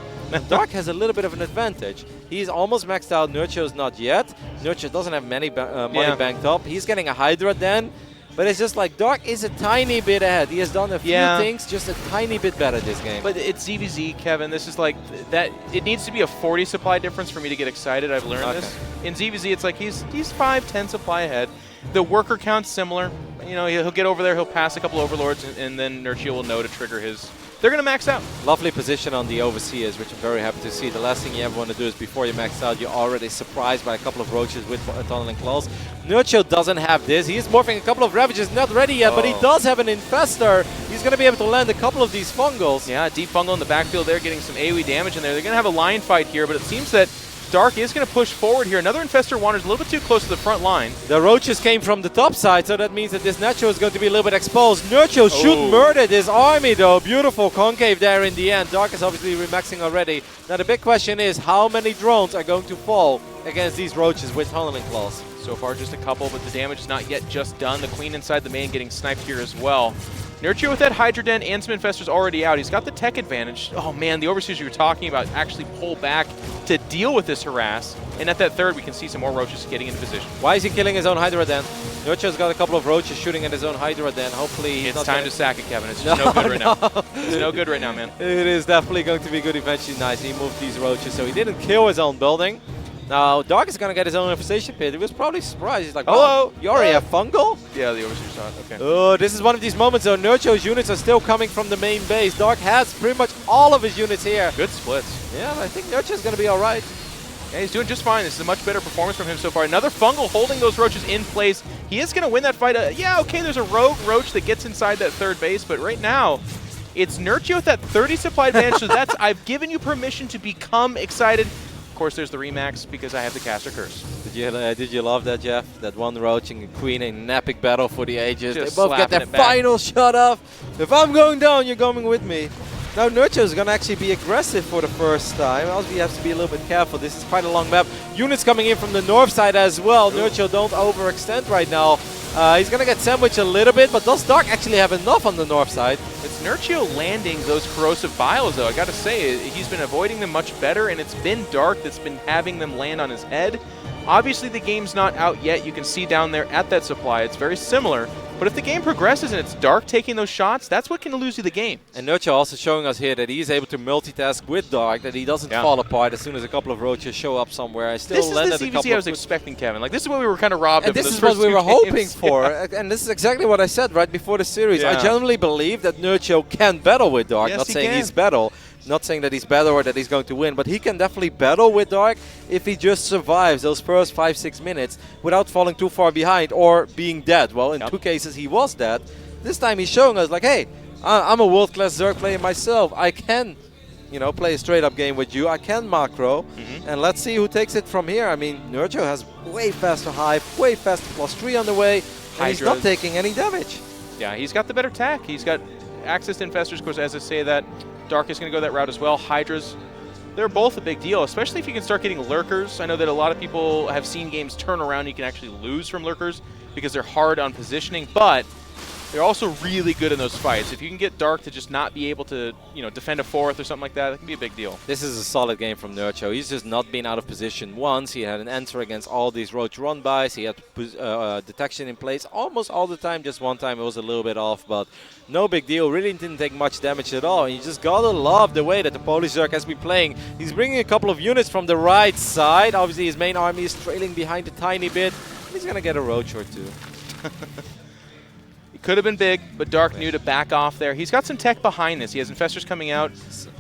Speaker 6: Dark has a little bit of an advantage. He's almost maxed out. Nerchio's not yet. Nerchio doesn't have many money banked up. He's getting a Hydra then. But it's just like Dark is a tiny bit ahead. He has done a few things just a tiny bit better this game.
Speaker 5: But it's ZVZ, Kevin. This is like that. It needs to be a 40 supply difference for me to get excited. I've learned this. In ZVZ, it's like he's 5-10 supply ahead. The worker count's similar. You know, he'll get over there. He'll pass a couple Overlords, and then Nerchio will know to trigger his. They're going to max out.
Speaker 6: Lovely position on the Overseers, which I'm very happy to see. The last thing you ever want to do is before you max out, you're already surprised by a couple of Roaches with Tunneling Claws. Nerchio doesn't have this. He's morphing a couple of Ravages, not ready yet, but he does have an Infestor. He's going to be able to land a couple of these Fungals.
Speaker 5: Yeah, deep Fungal in the backfield there, getting some AoE damage in there. They're going to have a line fight here, but it seems that Dark is going to push forward here. Another Infestor wanders a little bit too close to the front line.
Speaker 6: The Roaches came from the top side, so that means that this Nerchio is going to be a little bit exposed. Nerchio should murder this army, though. Beautiful concave there in the end. Dark is obviously remaxing already. Now the big question is, how many drones are going to fall against these Roaches with Tunneling Claws?
Speaker 5: So far just a couple, but the damage is not yet just done. The Queen inside the main getting sniped here as well. Nerchio with that Hydra Den and some Infestors already out. He's got the tech advantage. Oh man, the Overseers you were talking about actually pull back to deal with this harass. And at that third, we can see some more roaches getting into position.
Speaker 6: Why is he killing his own Hydra then? Nerchio's got a couple of roaches shooting at his own Hydra then. Hopefully
Speaker 5: it's time to sack it, Kevin. It's just no good right now. It's no good right now, man.
Speaker 6: It is definitely going to be good eventually. Nice. He moved these roaches, so he didn't kill his own building. Now, Dark is going to get his own infestation pit. He was probably surprised. He's like, hello, you already have fungal?
Speaker 5: Yeah, the overseer saw it. Okay.
Speaker 6: Oh, this is one of these moments, though. Nerchio's units are still coming from the main base. Dark has pretty much all of his units here.
Speaker 5: Good splits.
Speaker 6: Yeah, I think Nerchio's going to be all right.
Speaker 5: Yeah, he's doing just fine. This is a much better performance from him so far. Another fungal holding those roaches in place. He is going to win that fight. Yeah, okay, there's a rogue roach that gets inside that third base, but right now, it's Nerchio with that 30 supply advantage. So that's, I've given you permission to become excited. Of course, there's the Remax because I have the caster curse.
Speaker 6: Did you love that, Jeff? That one roach and Queen in an epic battle for the ages.
Speaker 5: Just
Speaker 6: they both get their final shot off. If I'm going down, you're going with me. Now Nerchio is going to actually be aggressive for the first time. Also, you have to be a little bit careful. This is quite a long map. Units coming in from the north side as well. Nerchio, don't overextend right now. He's going to get sandwiched a little bit, but does Dark actually have enough on the north side?
Speaker 5: It's Nerchio landing those corrosive vials, though. I got to say, he's been avoiding them much better, and it's been Dark that's been having them land on his head. Obviously, the game's not out yet. You can see down there at that supply. It's very similar. But if the game progresses and it's Dark taking those shots, that's what can lose you the game.
Speaker 6: And Nerchio also showing us here that he's able to multitask with Dark, that he doesn't fall apart as soon as a couple of roaches show up somewhere.
Speaker 5: This is the CVC I was expecting, Kevin. Like, this is what we were kind of robbed of.
Speaker 6: And this is what we were hoping for. And this is exactly what I said right before the series. I genuinely believe that Nerchio can battle with Dark. Not saying he's battle. Not saying that he's better or that he's going to win, but he can definitely battle with Dark if he just survives those first 5-6 minutes without falling too far behind or being dead. Well, in 2 cases he was dead. This time he's showing us like, hey, I'm a world-class Zerg player myself. I can, play a straight-up game with you. I can macro, and let's see who takes it from here. I mean, Nerchio has way faster hive, way faster +3 on the way, and he's not taking any damage.
Speaker 5: Yeah, he's got the better tack. He's got access to infestors, of course, as I say that. Dark is going to go that route as well. Hydras, they're both a big deal, especially if you can start getting lurkers. I know that a lot of people have seen games turn around. You can actually lose from lurkers because they're hard on positioning, but they're also really good in those fights. If you can get Dark to just not be able to, defend a fourth or something like that, it can be a big deal.
Speaker 6: This is a solid game from Nerchio. He's just not been out of position once. He had an answer against all these roach run-bys. He had detection in place almost all the time. Just one time it was a little bit off, but no big deal. Really didn't take much damage at all. And you just gotta love the way that the Polish Zerg has been playing. He's bringing a couple of units from the right side. Obviously his main army is trailing behind a tiny bit. He's gonna get a roach or two.
Speaker 5: Could have been big, but Dark knew to back off there. He's got some tech behind this. He has infestors coming out.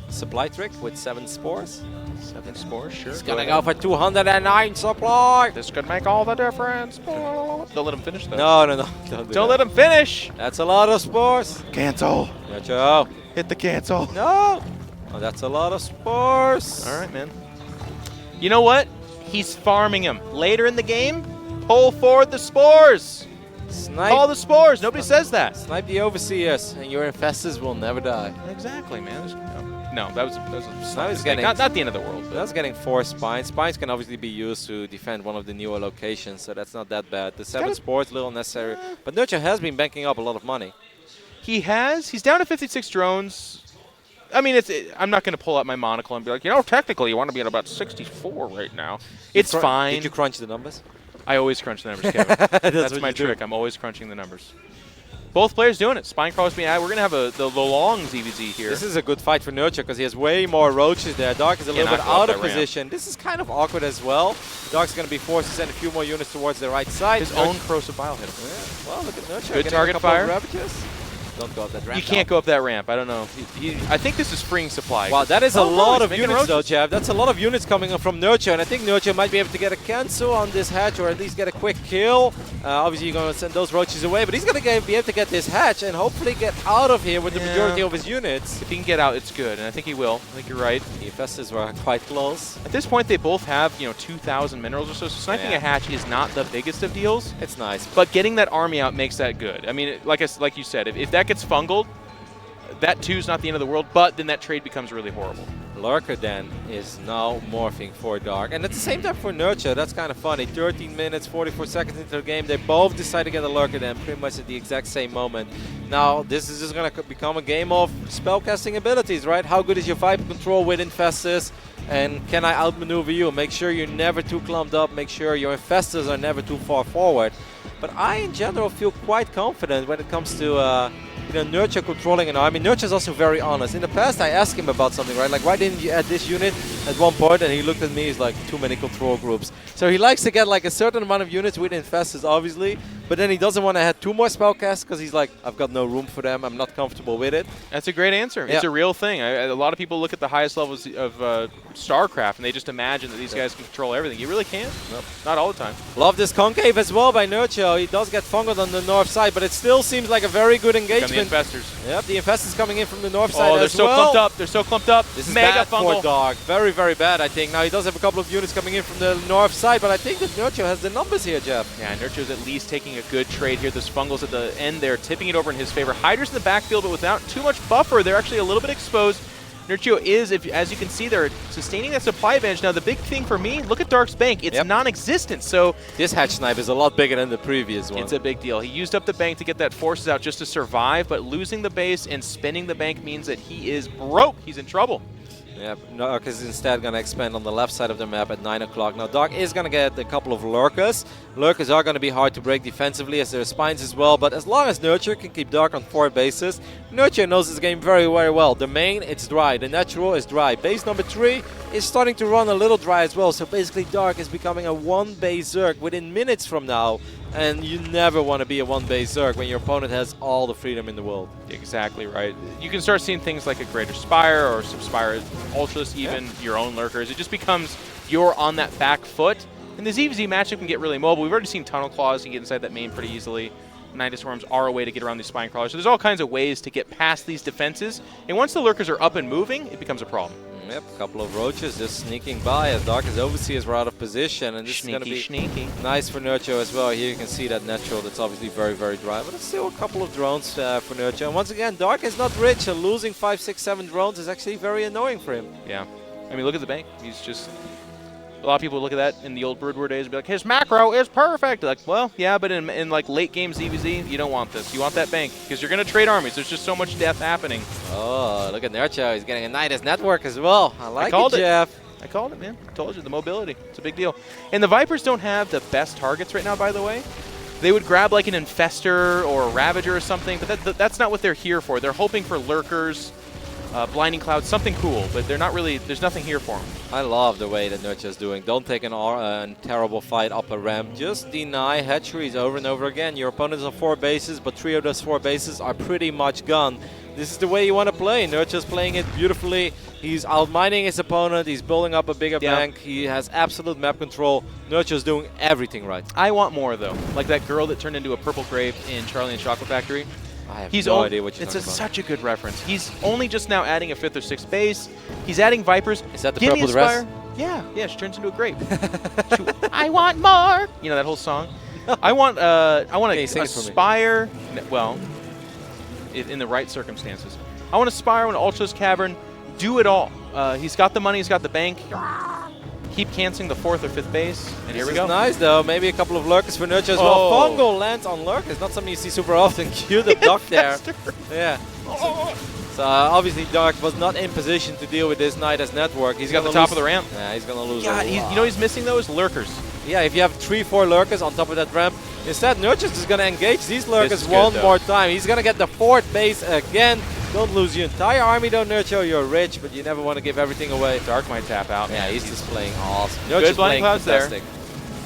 Speaker 6: Supply trick with 7 spores.
Speaker 5: 7 spores, sure.
Speaker 6: He's gonna go for 209 supply.
Speaker 5: This could make all the difference. Don't let him finish, though.
Speaker 6: No.
Speaker 5: Don't let him finish.
Speaker 6: That's a lot of spores.
Speaker 5: Cancel.
Speaker 6: Nerchio.
Speaker 5: Hit the cancel.
Speaker 6: No. Oh, that's a lot of spores.
Speaker 5: All right, man. You know what? He's farming him. Later in the game, pull forward the spores.
Speaker 6: Snipe
Speaker 5: all the spores. Nobody says that.
Speaker 6: Snipe the overseers, and your infestors will never die.
Speaker 5: Exactly, man. No, that was
Speaker 6: getting
Speaker 5: not the end of the world.
Speaker 6: That's getting 4 spines. Spines can obviously be used to defend one of the newer locations, so that's not that bad. The 7 spores, little necessary. But Nerchio has been banking up a lot of money.
Speaker 5: He has. He's down to 56 drones. I mean, I'm not going to pull out my monocle and be like, technically you want to be at about 64 right now. It's fine.
Speaker 6: Did you crunch the numbers?
Speaker 5: I always crunch the numbers, Kevin. That's my trick. I'm always crunching the numbers. Both players doing it. Spinecrawler's being added. We're going to have the long ZVZ here.
Speaker 6: This is a good fight for Nerchio because he has way more roaches there. Dark is a little bit out of position. This is kind of awkward as well. Dark's going to be forced to send a few more units towards the right side.
Speaker 5: His own corrosive bile hit him.
Speaker 6: Yeah. Well, look at Nerchio.
Speaker 5: Good target fire.
Speaker 6: Don't go up that ramp.
Speaker 5: You can't go up that ramp. I don't know. I think this is freeing supply.
Speaker 6: Wow, that is a lot of units though, Jeff. That's a lot of units coming up from Nerchio, and I think Nerchio might be able to get a cancel on this hatch or at least get a quick kill. Obviously, you're going to send those roaches away, but he's going to be able to get this hatch and hopefully get out of here with the majority of his units.
Speaker 5: If he can get out, it's good, and I think he will. I think you're right.
Speaker 6: The infestors were quite close.
Speaker 5: At this point, they both have 2,000 minerals or so, so sniping a hatch is not the biggest of deals.
Speaker 6: It's nice.
Speaker 5: But getting that army out makes that good. I mean, like you said, if that gets fungled, that too is not the end of the world, but then that trade becomes really horrible.
Speaker 6: Lurker then is now morphing for Dark. And at the same time for Nerchio, that's kind of funny. 13 minutes, 44 seconds into the game, they both decide to get a Lurker then pretty much at the exact same moment. Now, this is just going to become a game of spellcasting abilities, right? How good is your vibe control with infestors? and can I outmaneuver you? Make sure you're never too clumped up. Make sure your infestors are never too far forward. But I, in general, feel quite confident when it comes to Nerchio controlling an army. Nerchio's also very honest. In the past, I asked him about something, right? Like, why didn't you add this unit at one point? And he looked at me, he's like, too many control groups. So he likes to get like a certain amount of units with infestors, obviously. But then he doesn't want to add 2 more spellcasts because he's like, I've got no room for them. I'm not comfortable with it.
Speaker 5: That's a great answer.
Speaker 6: Yeah.
Speaker 5: It's a real thing. A lot of people look at the highest levels of StarCraft and they just imagine that these guys can control everything. You really can't.
Speaker 6: Nope.
Speaker 5: Not all the time.
Speaker 6: Love this concave as well by Nerchio. He does get fungled on the north side, but it still seems like a very good engagement.
Speaker 5: And the infestors.
Speaker 6: Yep, the infestors coming in from the north side
Speaker 5: they're
Speaker 6: as
Speaker 5: so
Speaker 6: well.
Speaker 5: clumped up. They're so clumped up.
Speaker 6: This is
Speaker 5: Mega
Speaker 6: bad
Speaker 5: fungal.
Speaker 6: for Dark. Very, very bad, I think. Now, he does have a couple of units coming in from the north side, but I think that Nerchio has the numbers here, Jeff.
Speaker 5: Yeah, Nerchio's at least taking a good trade here. Those fungals at the end there, tipping it over in his favor. Hydras in the backfield, but without too much buffer. They're actually a little bit exposed. Nerchio is, as you can see, they're sustaining that supply advantage. Now, the big thing for me, look at Dark's bank. It's non-existent, so...
Speaker 6: This hatch snipe is a lot bigger than the previous one.
Speaker 5: It's a big deal. He used up the bank to get that forces out just to survive, but losing the base and spinning the bank means that he is broke. He's in trouble.
Speaker 6: Yep, Dark is instead going to expand on the left side of the map at 9 o'clock. Now, Dark is going to get a couple of lurkers. Lurkers are going to be hard to break defensively as there are spines as well, but as long as Nerchio can keep Dark on 4 bases, Nerchio knows this game very, very well. The main, it's dry. The natural is dry. Base number 3 is starting to run a little dry as well, so basically Dark is becoming a 1-base Zerg within minutes from now. And you never want to be a 1-base Zerg when your opponent has all the freedom in the world.
Speaker 5: Exactly right. You can start seeing things like a Greater Spire or some Spire Ultras, even your own Lurkers. It just becomes you're on that back foot. And the ZVZ matchup can get really mobile. We've already seen Tunnel Claws. You can get inside that main pretty easily. Nidus Worms are a way to get around these Spine Crawlers. So there's all kinds of ways to get past these defenses. And once the Lurkers are up and moving, it becomes a problem.
Speaker 6: Yep, a couple of roaches just sneaking by as Dark's Overseers were out of position, and this is going to be nice for Nerchio as well. Here you can see that natural that's obviously very, very dry, but it's still a couple of drones for Nerchio. And once again, Dark is not rich, so losing 5, 6, 7 drones is actually very annoying for him.
Speaker 5: Yeah. I mean, look at the bank. He's just... A lot of people look at that in the old Brood War days and be like, his macro is perfect. Like, well, yeah, but in like late game ZVZ, you don't want this. You want that bank because you're going to trade armies. There's just so much death happening.
Speaker 6: Oh, look at Nerchio. He's getting a Nidus network as well. I like
Speaker 5: it,
Speaker 6: Jeff.
Speaker 5: I called it, man. I told you, the mobility. It's a big deal. And the Vipers don't have the best targets right now, by the way. They would grab like an Infestor or a Ravager or something, but that's not what they're here for. They're hoping for Lurkers, Blinding Cloud, something cool, but they're not really, there's nothing here for them.
Speaker 6: I love the way that Nerchio's doing. Don't take a terrible fight up a ramp. Just deny hatcheries over and over again. Your opponent's on 4 bases, but 3 of those 4 bases are pretty much gone. This is the way you want to play. Nerchio's playing it beautifully. He's outmining his opponent. He's building up a bigger bank. He has absolute map control. Nerchio's doing everything right.
Speaker 5: I want more, though. Like that girl that turned into a purple grape in Charlie and the Chocolate Factory.
Speaker 6: I have no idea what you're talking about.
Speaker 5: It's such a good reference. He's only just now adding a 5th or 6th base. He's adding Vipers.
Speaker 6: Is that the purple dress?
Speaker 5: Yeah, she turns into a grape. I want more. You know that whole song? I want a Spire. Well, in the right circumstances. I want a Spire, I want an Ultra's Cavern. Do it all. He's got the money, he's got the bank. Keep canceling the 4th or 5th base, and here we go.
Speaker 6: Nice though. Maybe a couple of Lurkers for Nerchio as well. Fungal lands on Lurkers. Not something you see super often. Cue the duck there. Yeah. So obviously Dark was not in position to deal with this Nidus network.
Speaker 5: He's got the top of the ramp.
Speaker 6: Yeah, he's gonna lose.
Speaker 5: God, you know he's missing though is Lurkers.
Speaker 6: Yeah, if you have 3, 4 Lurkers on top of that ramp, instead Nerchio's just gonna engage these Lurkers one more time. He's gonna get the 4th base again. Don't lose your entire army though, Nerchio. You're rich, but you never want to give everything away.
Speaker 5: Dark might tap out.
Speaker 6: Yeah, he's just playing awesome.
Speaker 5: Good Blinding Clouds there.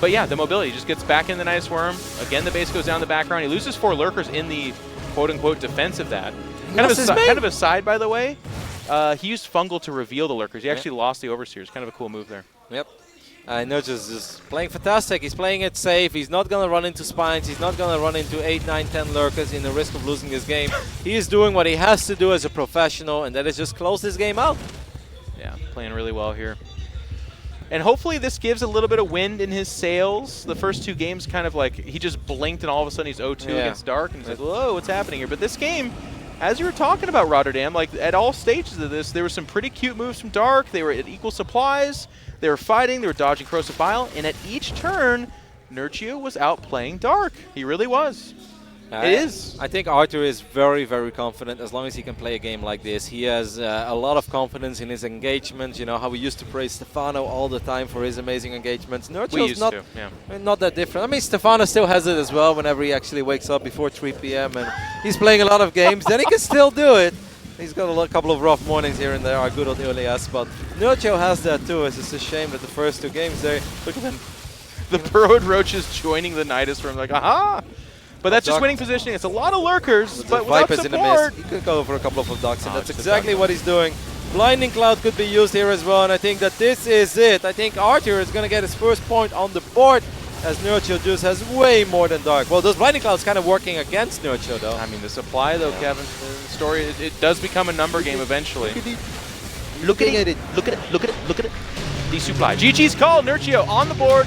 Speaker 5: But yeah, the mobility just gets back in the Nidus Worm. Again, the base goes down the background. He loses 4 Lurkers in the quote-unquote defense of that. Kind of a side, by the way. He used Fungal to reveal the Lurkers. He actually lost the Overseers. Kind of a cool move there.
Speaker 6: Yep. Nerchio's just playing fantastic. He's playing it safe. He's not going to run into spines. He's not going to run into 8, 9, 10 Lurkers in the risk of losing this game. He is doing what he has to do as a professional, and that is just close this game out.
Speaker 5: Yeah, playing really well here. And hopefully this gives a little bit of wind in his sails. The first 2 games kind of like he just blinked and all of a sudden he's 0-2 against Dark. And he's like, whoa, what's happening here? But this game, as you were talking about Rotterdam, like at all stages of this, there were some pretty cute moves from Dark. They were at equal supplies. They were fighting, they were dodging Corrosive Bile, and at each turn, Nerchio was outplaying Dark. He really was. It is.
Speaker 6: I think Arthur is very, very confident as long as he can play a game like this. He has a lot of confidence in his engagements. You know how we used to praise Stefano all the time for his amazing engagements. Nerchio's not that different. I mean, Stefano still has it as well whenever he actually wakes up before 3 p.m. and he's playing a lot of games. Then he can still do it. He's got a couple of rough mornings here and there, our good old Elias, but Nerchio has that too. It's just a shame that the first 2 games there, look at him.
Speaker 5: The Burrowed Roach is joining the Nidus from like, aha! But that's just winning positioning. It's a lot of lurkers, but without
Speaker 6: Vipers
Speaker 5: support.
Speaker 6: in the mist. He could go for a couple of ducks, and that's exactly what he's doing. Blinding Cloud could be used here as well, and I think that this is it. I think Arthur is going to get his first point on the board, as Nerchio just has way more than Dark. Well, those Blinding Clouds kind of working against Nerchio, though.
Speaker 5: I mean, the supply, though, Kevin, the story, it does become a number game eventually. Look at it. Look at it. Look at it. Look at it. The supply. GG's call. Nerchio on the board.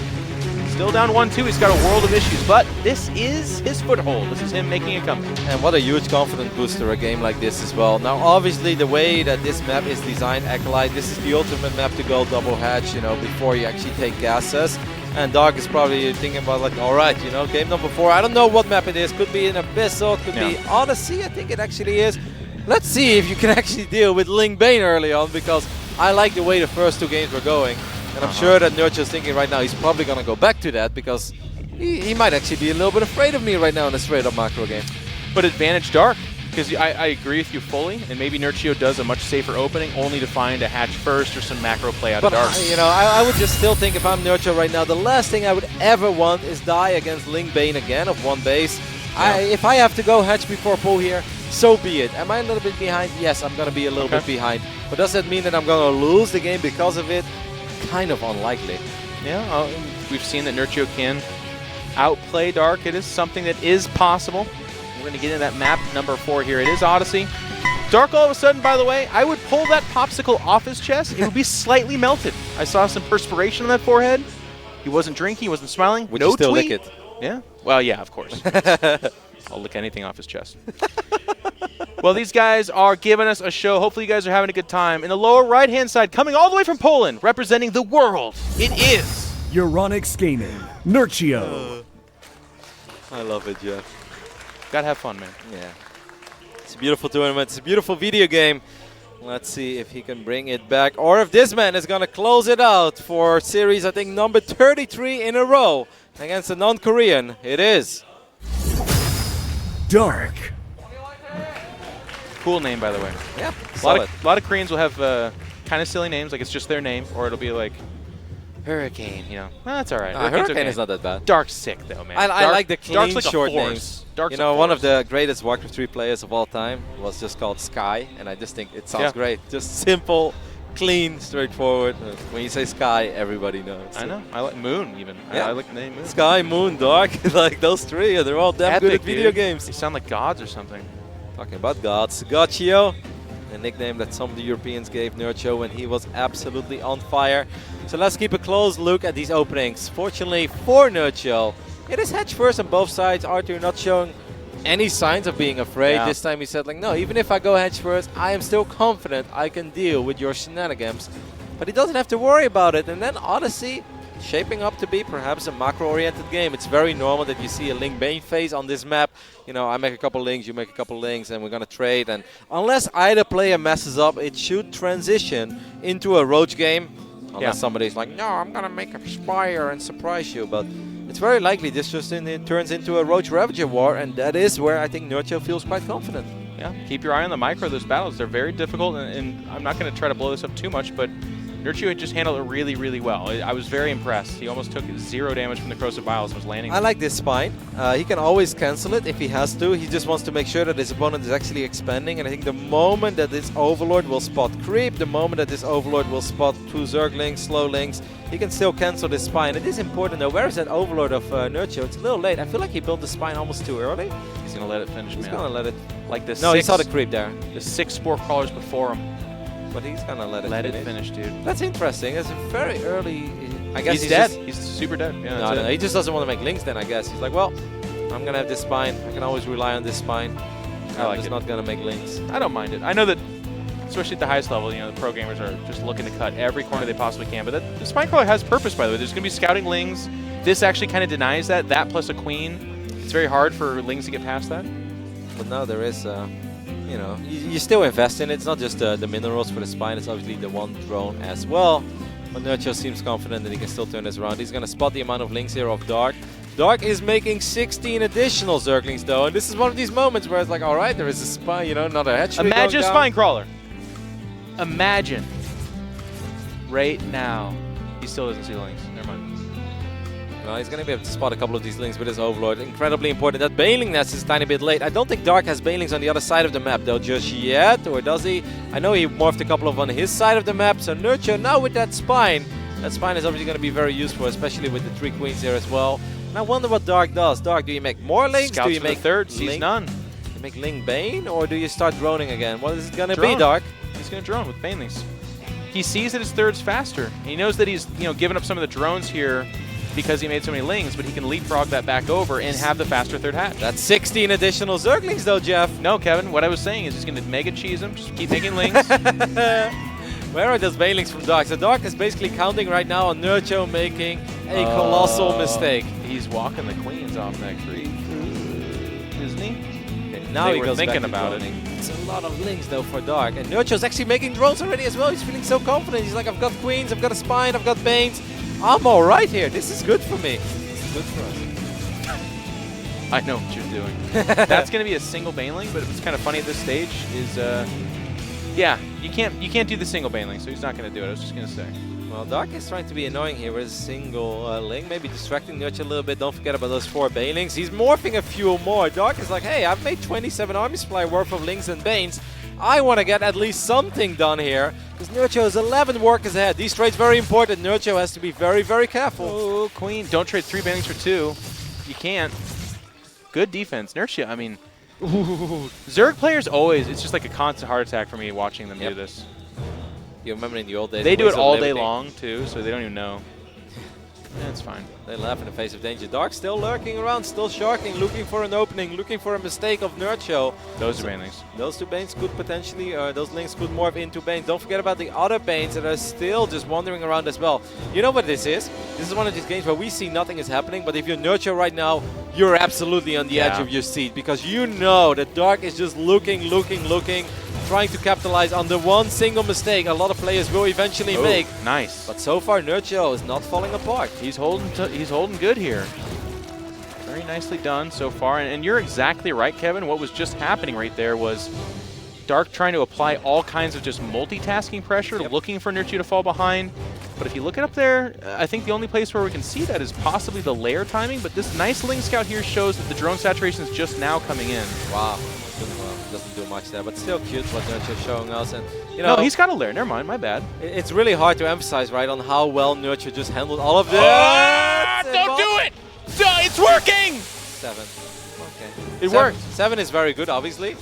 Speaker 5: Still down 1-2. He's got a world of issues, but this is his foothold. This is him making a comeback.
Speaker 6: And what a huge confidence booster, a game like this as well. Now, obviously, the way that this map is designed, Acolyte, this is the ultimate map to go double hatch, you know, before you actually take gases. And Dark is probably thinking about like, all right, you know, game number 4. I don't know what map it is. Could be an Abyssal, could be Odyssey, I think it actually is. Let's see if you can actually deal with Ling Bane early on, because I like the way the first 2 games were going. And I'm sure that Nerchio's thinking right now he's probably going to go back to that, because he might actually be a little bit afraid of me right now in a straight-up macro game.
Speaker 5: But advantage Dark, because I agree with you fully, and maybe Nerchio does a much safer opening, only to find a hatch first or some macro play out of Dark.
Speaker 6: You know, I would just still think if I'm Nerchio right now, the last thing I would ever want is die against Ling Bane again of 1 base. If I have to go hatch before pull here, so be it. Am I a little bit behind? Yes, I'm going to be a little bit behind. But does that mean that I'm going to lose the game because of it? Kind of unlikely.
Speaker 5: Yeah, we've seen that Nerchio can outplay Dark. It is something that is possible. We're going to get into that map number 4 here. It is Odyssey. Dark, all of a sudden, by the way, I would pull that popsicle off his chest. It would be slightly melted. I saw some perspiration on that forehead. He wasn't drinking. He wasn't smiling.
Speaker 6: Would you still lick it?
Speaker 5: Yeah. Well, yeah, of course. I'll lick anything off his chest. Well, these guys are giving us a show. Hopefully you guys are having a good time. In the lower right-hand side, coming all the way from Poland, representing the world, it is
Speaker 9: Euronics Gaming, Nerchio.
Speaker 6: I love it, Jeff.
Speaker 5: Gotta have fun, man.
Speaker 6: Yeah. It's a beautiful tournament. It's a beautiful video game. Let's see if he can bring it back, or if this man is going to close it out for series, I think, number 33 in a row against a non-Korean. It is
Speaker 9: Dark.
Speaker 5: Cool name, by the way.
Speaker 6: Yeah,
Speaker 5: a lot of Koreans will have kind of silly names, like it's just their name, or it'll be like Hurricane, you know. Well, that's all right.
Speaker 6: Hurricane
Speaker 5: okay.
Speaker 6: is not that bad.
Speaker 5: Dark's sick, though, man.
Speaker 6: I like the clean,
Speaker 5: like
Speaker 6: short names.
Speaker 5: Dark's
Speaker 6: you know, one of the greatest Warcraft 3 players of all time was just called Sky, and I just think it sounds great. Just simple, clean, straightforward. When you say Sky, everybody knows.
Speaker 5: I know. I like Moon, even.
Speaker 6: Yeah.
Speaker 5: I like the name Moon.
Speaker 6: Sky, Moon, Dark, like those 3, they're all damn good at video games.
Speaker 5: They sound like gods or something.
Speaker 6: Talking about gods, Gotchio, a nickname that some of the Europeans gave Nerchio when he was absolutely on fire. So let's keep a close look at these openings. Fortunately for Nerchio, it is hedge first on both sides. Arthur not showing any signs of being afraid.
Speaker 5: Yeah.
Speaker 6: This time he said, like, no, even if I go hedge first, I am still confident I can deal with your shenanigans. But he doesn't have to worry about it. And then Odyssey shaping up to be perhaps a macro-oriented game. It's very normal that you see a Ling Bane phase on this map. You know, I make a couple links, you make a couple links, and we're going to trade. And unless either player messes up, it should transition into a Roach game. Unless somebody's like, no, I'm going to make a Spire and surprise you. But it's very likely this just turns into a Roach Ravager war, and that is where I think Nerchio feels quite confident.
Speaker 5: Yeah, keep your eye on the micro of those battles. They're very difficult, and I'm not going to try to blow this up too much, but Nerchio just handled it really, really well. I was very impressed. He almost took 0 damage from the Corrosive Vials and was landing.
Speaker 6: I like this spine. He can always cancel it if he has to. He just wants to make sure that his opponent is actually expanding. And I think the moment that this Overlord will spot creep, the moment that this Overlord will spot 2 Zerglings, Slowlings, he can still cancel this spine. It is important though. Where is that Overlord of Nerchio? It's a little late. I feel like he built the spine almost too early.
Speaker 5: He's going to let it finish, man.
Speaker 6: He's going to let it.
Speaker 5: Like this.
Speaker 6: No, he saw the creep there.
Speaker 5: The 6 Spore Crawlers before him.
Speaker 6: But he's going to let it
Speaker 5: finish, dude.
Speaker 6: That's interesting. It's a very early. I guess
Speaker 5: he's dead. He's super dead. Yeah,
Speaker 6: no, he just doesn't want to make links then, I guess. He's like, well, I'm going to have this spine. I can always rely on this spine. I'm just not going to make links.
Speaker 5: I don't mind it. I know that, especially at the highest level, you know, the pro gamers are just looking to cut every corner they possibly can. But the spine crawler has purpose, by the way. There's going to be scouting lings. This actually kind of denies that. That plus a queen. It's very hard for Lings to get past that.
Speaker 6: But now there is, you know, you still invest in it. It's not just the minerals for the spine, it's obviously the one drone as well. But Nerchio seems confident that he can still turn this around. He's going to spot the amount of Lings here of Dark. Dark is making 16 additional Zerglings though, and this is one of these moments where it's like, alright, there is a spine, you know, not a hatchery.
Speaker 5: Imagine a spine crawler. Imagine. Right now. He still doesn't see Lings. Never mind.
Speaker 6: No, he's going to be able to spot a couple of these Lings with his Overlord. Incredibly important. That Baneling Nest is a tiny bit late. I don't think Dark has Banelings on the other side of the map though just yet, or does he? I know he morphed a couple of on his side of the map, so Nerchio now with that spine is obviously going to be very useful, especially with the 3 queens here as well. And I wonder what Dark does. Dark, do you make more Lings?
Speaker 5: Scouts
Speaker 6: do you make
Speaker 5: third? Sees none.
Speaker 6: Do you make Ling Bane, or do you start droning again? What is it going to be, Dark?
Speaker 5: He's going to drone with Banelings. He sees that his third's faster. And he knows that he's giving up some of the drones here because he made so many Lings, but he can leapfrog that back over and have the faster third hatch.
Speaker 6: That's 16 additional Zerglings though, Jeff.
Speaker 5: No, Kevin, what I was saying is he's going to mega cheese him, just keep making Lings.
Speaker 6: Where are those Banelings from Dark? So Dark is basically counting right now on Nerchio making a colossal mistake.
Speaker 5: He's walking the queens off that creep, isn't he?
Speaker 6: Okay, now he goes
Speaker 5: thinking
Speaker 6: back to
Speaker 5: about
Speaker 6: droning. It's a lot of Lings though for Dark, and Nerchio's actually making drones already as well. He's feeling so confident. He's like, I've got queens, I've got a spine, I've got Banes. I'm all right here. This is good for me. This is good for us.
Speaker 5: I know what you're doing. That's going to be a single Baneling, but it's kind of funny at this stage is, yeah, you can't do the single Baneling, so he's not going to do it. I was just going to say.
Speaker 6: Well, Dark is trying to be annoying here with a single Ling, maybe distracting Nerchio a little bit. Don't forget about those 4 Banelings. He's morphing a few more. Dark is like, hey, I've made 27 army supply worth of Lings and Banes. I want to get at least something done here, because Nerchio is 11 workers ahead. These trades very important. Nerchio has to be very, very careful.
Speaker 5: Oh, Queen. Don't trade 3 Banelings for 2. You can't. Good defense. Nerchio, I mean, Zerg players always, it's just like a constant heart attack for me watching them do this.
Speaker 6: You remember in the old days?
Speaker 5: They do it all day long, too, so they don't even know. That's fine.
Speaker 6: They laugh in the face of danger. Dark still lurking around, still sharking, looking for an opening, looking for a mistake of Nerchio.
Speaker 5: Those are Banelings.
Speaker 6: Those 2 Banes could potentially, those Lings could morph into Banes. Don't forget about the other Banes that are still just wandering around as well. You know what this is? This is one of these games where we see nothing is happening, but if you're Nerchio right now, you're absolutely on the edge of your seat, because you know that Dark is just looking, trying to capitalize on the one single mistake a lot of players will eventually make.
Speaker 5: Nice.
Speaker 6: But so far, Nerchio is not falling apart.
Speaker 5: He's holding good here. Very nicely done so far. And you're exactly right, Kevin. What was just happening right there was Dark trying to apply all kinds of just multitasking pressure, looking for Nerchio to fall behind. But if you look it up there, I think the only place where we can see that is possibly the layer timing. But this nice Ling Scout here shows that the drone saturation is just now coming in.
Speaker 6: Wow. Doesn't do much there, but still cute what Nerchio's showing us. And you know,
Speaker 5: no, he's got a layer. Never mind, my bad.
Speaker 6: It's really hard to emphasize, right, on how well Nerchio just handled all of this.
Speaker 5: Don't do it! It's working!
Speaker 6: 7. Okay.
Speaker 5: It worked.
Speaker 6: 7 is very good, obviously.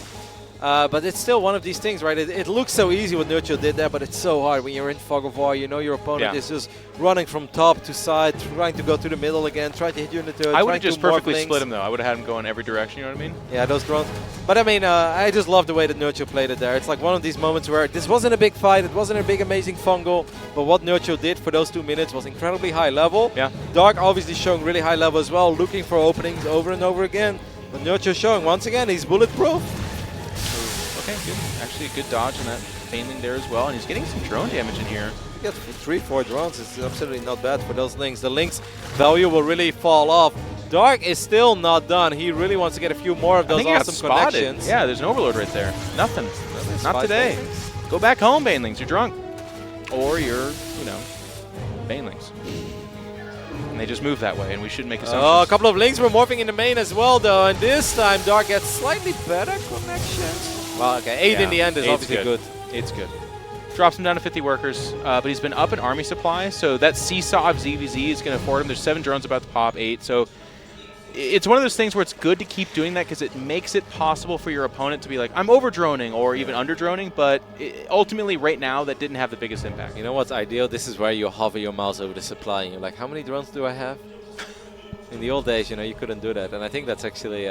Speaker 6: But it's still one of these things, right? It looks so easy what Nerchio did there, but it's so hard when you're in Fog of War. You know your opponent is just running from top to side, trying to go to the middle again, trying to hit you in the third.
Speaker 5: I would have just perfectly split him, though. I would have had him go in every direction, you know what I mean?
Speaker 6: Yeah, those drones. But I mean, I just love the way that Nerchio played it there. It's like one of these moments where this wasn't a big fight, it wasn't a big amazing fungal, but what Nerchio did for those 2 minutes was incredibly high level.
Speaker 5: Yeah.
Speaker 6: Dark obviously showing really high level as well, looking for openings over and over again. But Nerchio showing, once again, he's bulletproof.
Speaker 5: Okay, good. Actually, a good dodge on that Baneling there as well, and he's getting some drone damage in here.
Speaker 6: He gets 3-4 drones. It's absolutely not bad for those Lings. The Lings value will really fall off. Dark is still not done. He really wants to get a few more of those awesome connections.
Speaker 5: Yeah, there's an overload right there. Nothing. Not today. Go back home, Banelings. You're drunk. Or you're, Banelings. And they just move that way, and we should make assumptions.
Speaker 6: Oh, a couple of Lings were morphing in the main as well, though, and this time Dark gets slightly better connections. Well, okay, 8 in the end is obviously good.
Speaker 5: It's good. Drops him down to 50 workers, but he's been up in army supply, so that seesaw of ZVZ is going to afford him. There's 7 drones about to pop, 8, so it's one of those things where it's good to keep doing that because it makes it possible for your opponent to be like, I'm over-droning or even under-droning, but ultimately right now that didn't have the biggest impact.
Speaker 6: You know what's ideal? This is where you hover your mouse over the supply and you're like, how many drones do I have? In the old days, you couldn't do that, and I think that's actually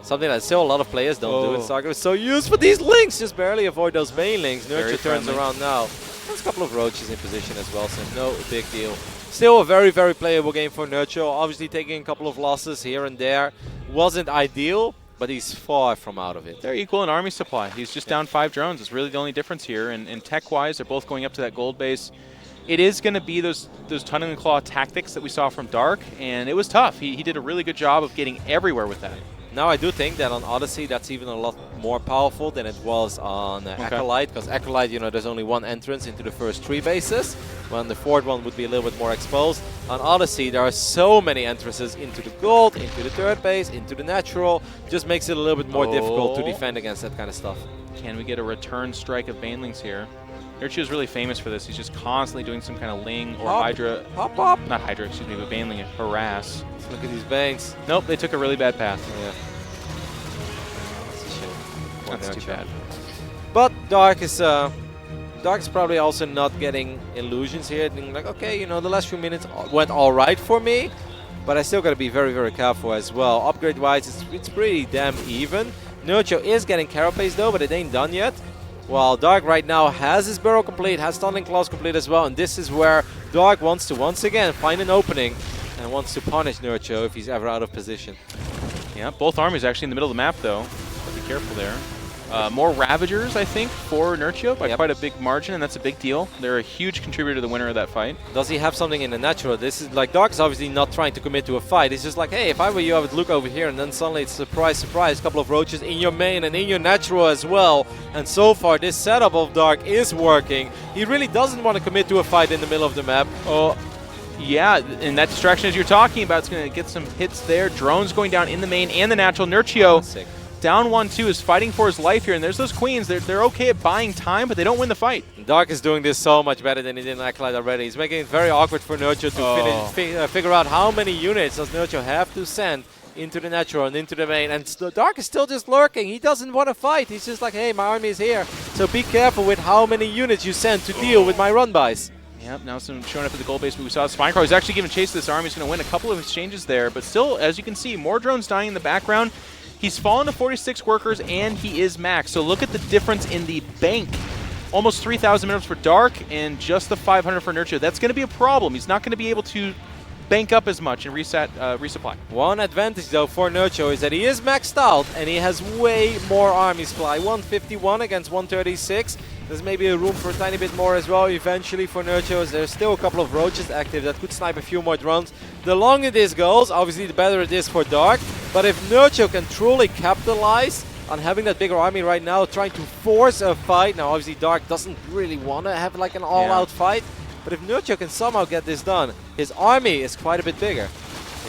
Speaker 6: something that still a lot of players don't do in StarCraft. It's so used for these Lings. Just barely avoid those Banelings. Nerchio turns around now. There's a couple of roaches in position as well, so no big deal. Still a very, very playable game for Nerchio. Obviously taking a couple of losses here and there. Wasn't ideal, but he's far from out of it.
Speaker 5: They're equal in army supply. He's just down 5 drones. It's really the only difference here. And tech-wise, they're both going up to that gold base. It is going to be those tongue and claw tactics that we saw from Dark, and it was tough. He did a really good job of getting everywhere with that.
Speaker 6: Now I do think that on Odyssey that's even a lot more powerful than it was on Acolyte, because Acolyte, you know, there's only one entrance into the first 3 bases, when the 4th one would be a little bit more exposed. On Odyssey there are so many entrances into the gold, into the 3rd base, into the natural, just makes it a little bit more difficult to defend against that kind of stuff.
Speaker 5: Can we get a return strike of Banelings here? Nerchio is really famous for this. He's just constantly doing some kind of Ling or Hydra.
Speaker 6: Hop, hop.
Speaker 5: Not Hydra, excuse me, but Baneling harass.
Speaker 6: Let's look at these banks.
Speaker 5: Nope, they took a really bad path.
Speaker 6: Yeah. That's a shame.
Speaker 5: That's too bad.
Speaker 6: But Dark is probably also not getting illusions here. Thinking like, okay, you know, the last few minutes went all right for me, but I still got to be very, very careful as well. Upgrade-wise, it's pretty damn even. Nerchio is getting Carapace though, but it ain't done yet. While Dark right now has his Burrow complete, has Stunning Claws complete as well, and this is where Dark wants to once again find an opening and wants to punish Nerchio if he's ever out of position.
Speaker 5: Yeah, both armies actually in the middle of the map though. Be careful there. More Ravagers, I think, for Nerchio by quite a big margin, and that's a big deal. They're a huge contributor to the winner of that fight.
Speaker 6: Does he have something in the natural? This is like, Dark is obviously not trying to commit to a fight. He's just like, hey, if I were you, I would look over here, and then suddenly it's surprise, surprise, a couple of roaches in your main and in your natural as well. And so far, this setup of Dark is working. He really doesn't want to commit to a fight in the middle of the map.
Speaker 5: Oh, yeah, and that distraction as you're talking about, it's going to get some hits there. Drones going down in the main and the natural. Nerchio down 1-2 is fighting for his life here, and there's those queens. They're okay at buying time, but they don't win the fight.
Speaker 6: Dark is doing this so much better than he did in Acolyte already. He's making it very awkward for Nerchio to figure out how many units does Nerchio have to send into the natural and into the main. And Dark is still just lurking. He doesn't want to fight. He's just like, hey, my army is here. So be careful with how many units you send to deal with my run-bys.
Speaker 5: Yep, now some showing up at the gold base, but we saw Spinecraw. He's actually giving chase to this army. He's going to win a couple of exchanges there, but still, as you can see, more drones dying in the background. He's fallen to 46 workers, and he is max. So look at the difference in the bank. Almost 3,000 minutes for Dark, and just the 500 for Nerchio. That's going to be a problem. He's not going to be able to bank up as much and resupply.
Speaker 6: One advantage, though, for Nerchio is that he is maxed out, and he has way more army supply. 151 against 136. There's maybe a room for a tiny bit more as well eventually for Nerchio, as there's still a couple of roaches active that could snipe a few more drones. The longer this goes, obviously the better it is for Dark, but if Nerchio can truly capitalize on having that bigger army right now, trying to force a fight, now obviously Dark doesn't really want to have like an all-out fight, but if Nerchio can somehow get this done, his army is quite a bit bigger.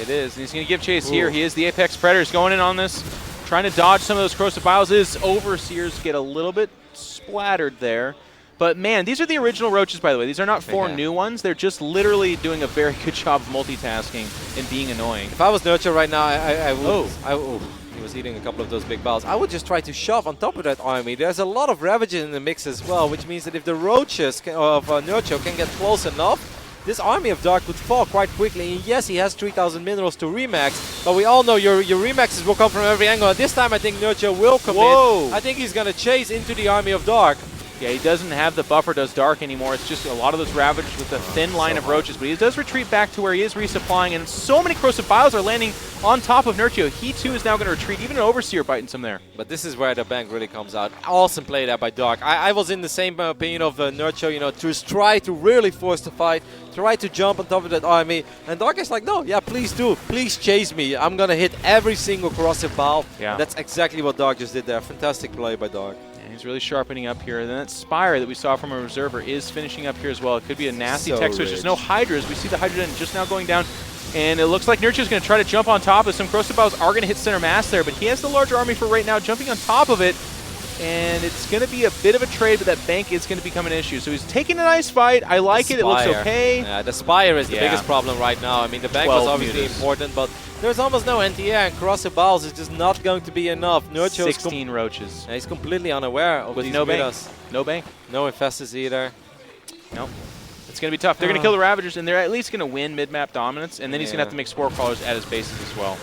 Speaker 5: It is, and he's going to give chase here. He is the Apex Predator. He's going in on this, trying to dodge some of those corrosive biles. His Overseers get a little bit splattered there. But man, these are the original roaches, by the way. These are not 4 new ones. They're just literally doing a very good job of multitasking and being annoying.
Speaker 6: If I was Nerchio right now, I would... He was eating a couple of those big balls. I would just try to shove on top of that army. There's a lot of Ravagers in the mix as well, which means that if the roaches of Nerchio can get close enough, this army of Dark would fall quite quickly. And yes, he has 3,000 minerals to remax, but we all know your remaxes will come from every angle. And this time I think Nerchio will commit.
Speaker 5: Whoa.
Speaker 6: I think he's going to chase into the army of Dark.
Speaker 5: Yeah, he doesn't have the buffer, does Dark anymore. It's just a lot of those Ravagers with a thin line of roaches. But he does retreat back to where he is resupplying, and so many corrosive biles are landing on top of Nerchio. He too is now going to retreat. Even an Overseer biting some there.
Speaker 6: But this is where the bank really comes out. Awesome play there by Dark. I was in the same opinion of Nerchio, you know, to try to really force the fight, try to jump on top of that army. And Dark is like, no, yeah, please do. Please chase me. I'm going to hit every single corrosive bile.
Speaker 5: Yeah.
Speaker 6: And that's exactly what Dark just did there. Fantastic play by Dark.
Speaker 5: He's really sharpening up here. And then that Spire that we saw from a Reserver is finishing up here as well. It could be a nasty tech switch. There's no Hydras. We see the Hydra just now going down. And it looks like Nerchio's going to try to jump on top of some corrosive biles. Are going to hit center mass there, but he has the larger army for right now, jumping on top of it. And it's going to be a bit of a trade, but that bank is going to become an issue. So he's taking a nice fight. I like it. It looks okay.
Speaker 6: Yeah, the Spire is the biggest problem right now. I mean, the bank was obviously important, but there's almost no anti-air, and corrosive biles is just not going to be enough. Nerchio
Speaker 5: 16 roaches.
Speaker 6: He's completely unaware of
Speaker 5: with
Speaker 6: these
Speaker 5: no bank.
Speaker 6: midas.
Speaker 5: No bank.
Speaker 6: No Infestus either.
Speaker 5: Nope. It's going to be tough. They're going to kill the Ravagers, and they're at least going to win mid-map dominance, and then he's going to have to make Spore Crawlers at his bases as well.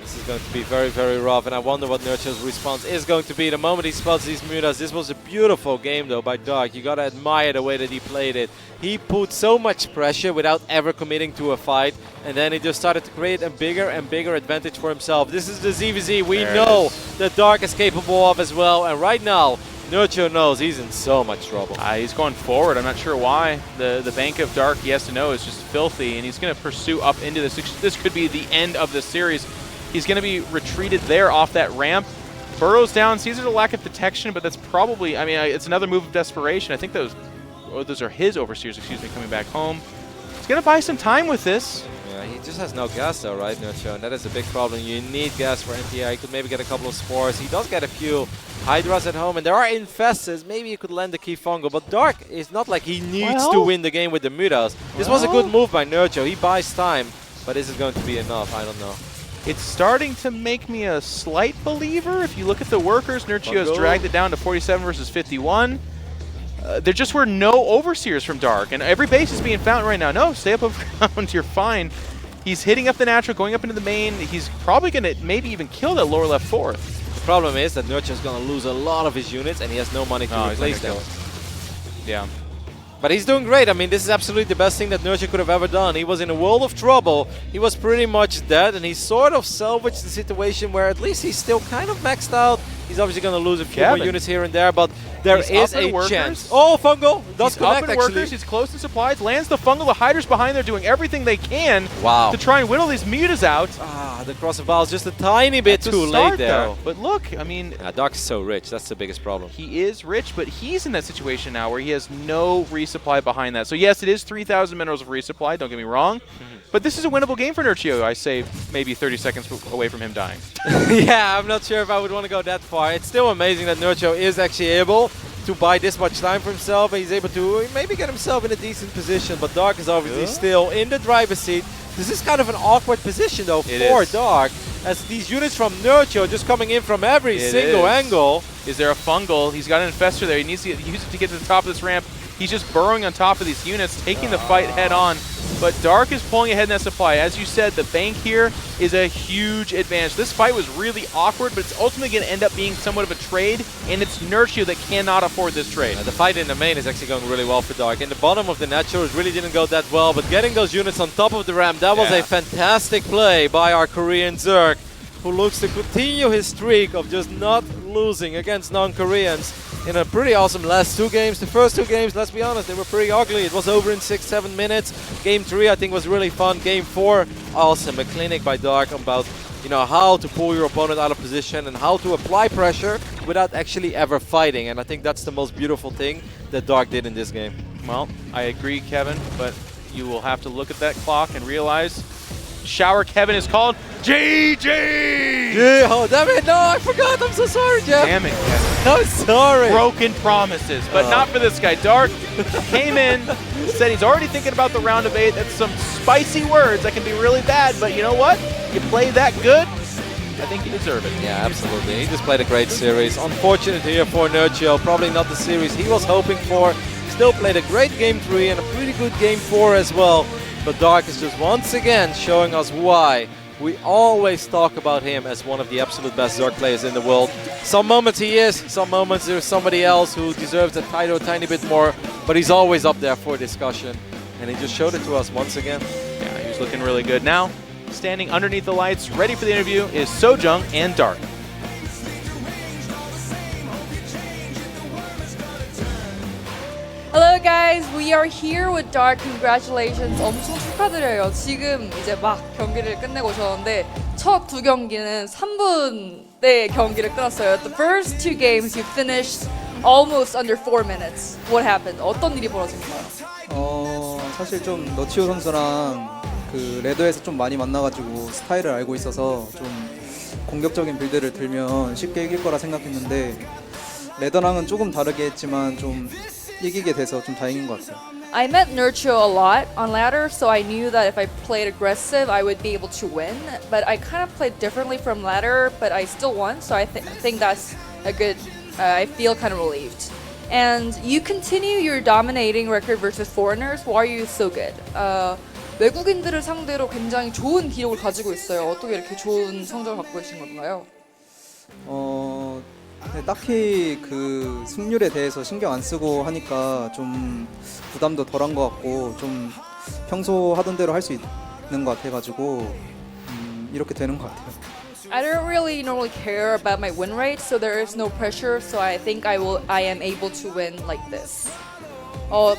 Speaker 6: This is going to be very, very rough, and I wonder what Nerchio's response is going to be the moment he spots these mutas. This was a beautiful game, though, by Dark. You gotta admire the way that he played it. He put so much pressure without ever committing to a fight, and then he just started to create a bigger and bigger advantage for himself. This is the ZVZ we know that Dark is capable of as well, and right now, Nerchio knows he's in so much trouble.
Speaker 5: He's going forward. I'm not sure why. The bank of Dark, he has to know, is just filthy, and he's going to pursue up into this. This could be the end of the series. He's going to be retreated there off that ramp. Burrows down, sees there's a lack of detection, but that's probably, I mean, it's another move of desperation. I think those are his overseers, excuse me, coming back home. He's going to buy some time with this.
Speaker 6: Yeah, he just has no gas though, right, Nerchio? And that is a big problem. You need gas for NTI. He could maybe get a couple of spores. He does get a few Hydras at home, and there are infestas. Maybe you could land the key fungal, but Dark is not like he needs to win the game with the mutas. This was a good move by Nerchio. He buys time, but is it going to be enough? I don't know.
Speaker 5: It's starting to make me a slight believer. If you look at the workers, Nerchio has dragged it down to 47 versus 51. There just were no overseers from Dark, and every base is being found right now. No, stay up ground, you're fine. He's hitting up the natural, going up into the main. He's probably going to maybe even kill that lower left fourth.
Speaker 6: The problem is that Nerchio is going to lose a lot of his units, and he has no money to replace them.
Speaker 5: Yeah.
Speaker 6: But he's doing great. I mean, this is absolutely the best thing that Nerchio could have ever done. He was in a world of trouble. He was pretty much dead, and he sort of salvaged the situation where at least he's still kind of maxed out. He's obviously going to lose a few more units here and there, but there is a chance. Oh, fungal does connect,
Speaker 5: up in workers. He's close to supplies. Lands the fungal. The Hydras behind there doing everything they can to try and whittle these mutas out.
Speaker 6: The cross of valves just a tiny bit too late there.
Speaker 5: Though. But look, I mean,
Speaker 6: Dark is so rich. That's the biggest problem.
Speaker 5: He is rich, but he's in that situation now where he has no resupply behind that. So yes, it is 3,000 minerals of resupply. Don't get me wrong. But this is a winnable game for Nerchio. I say maybe 30 seconds away from him dying.
Speaker 6: Yeah, I'm not sure if I would want to go that far. It's still amazing that Nerchio is actually able to buy this much time for himself, and he's able to maybe get himself in a decent position. But Dark is obviously still in the driver's seat. This is kind of an awkward position, though, for Dark, as these units from Nerchio just coming in from every single angle.
Speaker 5: Is there a fungal? He's got an infestor there. He needs to use it to get to the top of this ramp. He's just burrowing on top of these units, taking the fight head on. But Dark is pulling ahead in that supply. As you said, the bank here is a huge advantage. This fight was really awkward, but it's ultimately going to end up being somewhat of a trade, and it's Nerchio that cannot afford this trade.
Speaker 6: The fight in the main is actually going really well for Dark. In the bottom of the natural, it really didn't go that well, but getting those units on top of the ramp, that was a fantastic play by our Korean Zerg, who looks to continue his streak of just not losing against non-Koreans in a pretty awesome last two games. The first two games, let's be honest, they were pretty ugly. It was over in 6-7 minutes. Game 3, I think, was really fun. Game 4, awesome. A clinic by Dark about, you know, how to pull your opponent out of position and how to apply pressure without actually ever fighting. And I think that's the most beautiful thing that Dark did in this game.
Speaker 5: Well, I agree, Kevin, but you will have to look at that clock and realize Shower Kevin is called GG!
Speaker 6: Yeah, oh, damn it, no, I forgot. I'm so sorry, Jeff.
Speaker 5: Damn it, Kevin.
Speaker 6: I'm sorry.
Speaker 5: Broken promises, but not for this guy. Dark came in, said he's already thinking about the round of 8. That's some spicy words that can be really bad, but you know what? You play that good, I think you deserve it.
Speaker 6: Yeah, absolutely. He just played a great series. Unfortunate here for Nerchio, probably not the series he was hoping for. Still played a great Game 3 and a pretty good Game 4 as well. But Dark is just once again showing us why we always talk about him as one of the absolute best Zerg players in the world. Some moments he is, some moments there's somebody else who deserves the title a tiny bit more, but he's always up there for discussion. And he just showed it to us once again.
Speaker 5: Yeah, he was looking really good. Now, standing underneath the lights, ready for the interview, is Sojung and Dark.
Speaker 3: Hello guys, we are here with Dark. Congratulations. 엄청 축하드려요. 지금 이제 막 경기를 끝내고 오셨는데 첫 두 경기는 3분대 경기를 끊었어요. The first two games you finished almost under 4 minutes. What happened? 어떤 일이 벌어진가요?
Speaker 8: 사실 좀 너치오 선수랑 그 레더에서 좀 많이 만나가지고 스타일을 알고 있어서 좀 공격적인 빌드를 들면 쉽게 이길 거라 생각했는데 레더랑은 조금 다르게 했지만 좀 이기게 돼서 좀 다행인 것 같아요.
Speaker 3: I met Nerchio a lot on ladder, so I knew that if I played aggressive, I would be able to win. But I kind of played differently from ladder, but I still won, so I think that's a good, I feel kind of relieved. And you continue your dominating record versus foreigners. Why are you so good? 외국인들을 상대로 굉장히 좋은 기록을 가지고 있어요. 어떻게 이렇게 좋은 성적을 갖고 계신 건가요?
Speaker 8: 네, 딱히 그 승률에 대해서 신경 안 쓰고 하니까 좀 부담도 덜한 것 같고 좀 평소 하던 대로 할 수 있는 것 같아가지고 이렇게 되는 것 같아요.
Speaker 3: I don't really normally care about my win rate, so there is no pressure. So I think I am able to win like this.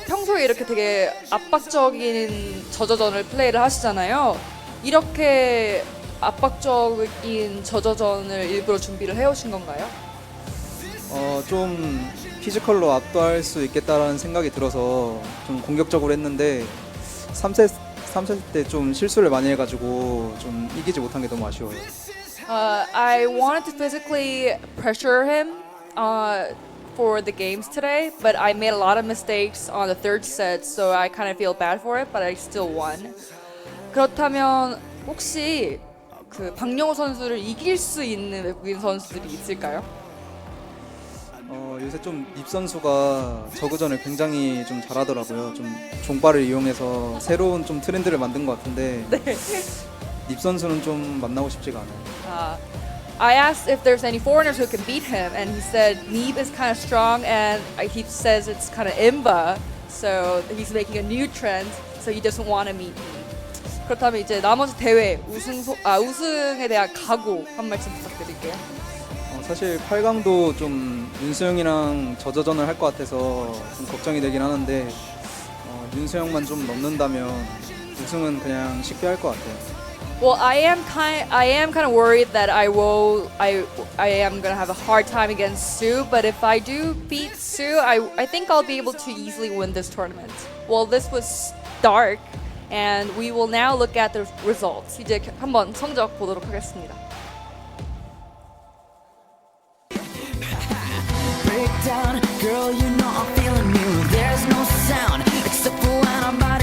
Speaker 3: 평소에 이렇게 되게 압박적인 저저전을 플레이를 하시잖아요. 이렇게 압박적인 저저전을 일부러 준비를 해오신 건가요?
Speaker 8: 좀 피지컬로 압도할 수 있겠다라는 생각이 들어서 좀 공격적으로 했는데 3세트 때 좀 실수를 많이 해가지고 좀 이기지 못한 게 너무 아쉬워요.
Speaker 3: I wanted to physically pressure him for the games today, but I made a lot of mistakes on the third set, so I kind of feel bad for it, but I still won. 그렇다면 혹시 그 박영호 선수를 이길 수 있는 외국인 선수들이 있을까요?
Speaker 8: 요새 좀 닙 선수가 저그전을 굉장히 좀 잘하더라고요. 좀 종발을 이용해서 새로운 좀 트렌드를 만든 것 같은데 닙 선수는 좀 만나고 싶지가 않아요.
Speaker 3: I asked if there's any foreigners who can beat him, and he said Neeb is kind of strong, and he says it's kind of imba, so he's making a new trend, so he doesn't want to meet me. 그렇다면 이제 나머지 대회 우승에 대한 각오 한 말씀 부탁드릴게요.
Speaker 8: 사실 8강도 좀 윤수영이랑 저저전을 할 것 같아서 좀 걱정이 되긴 하는데 윤수영만 좀 넘는다면 우승은 그냥 쉽게 할 것 같아요.
Speaker 3: Well, I am kind of worried that I am gonna have a hard time against Sue. But if I do beat Sue, I think I'll be able to easily win this tournament. Well, this was dark, and we will now look at the results. 이제 한번 성적 보도록 하겠습니다.
Speaker 10: Breakdown, girl, you know I'm feeling you. There's no sound except for when I'm by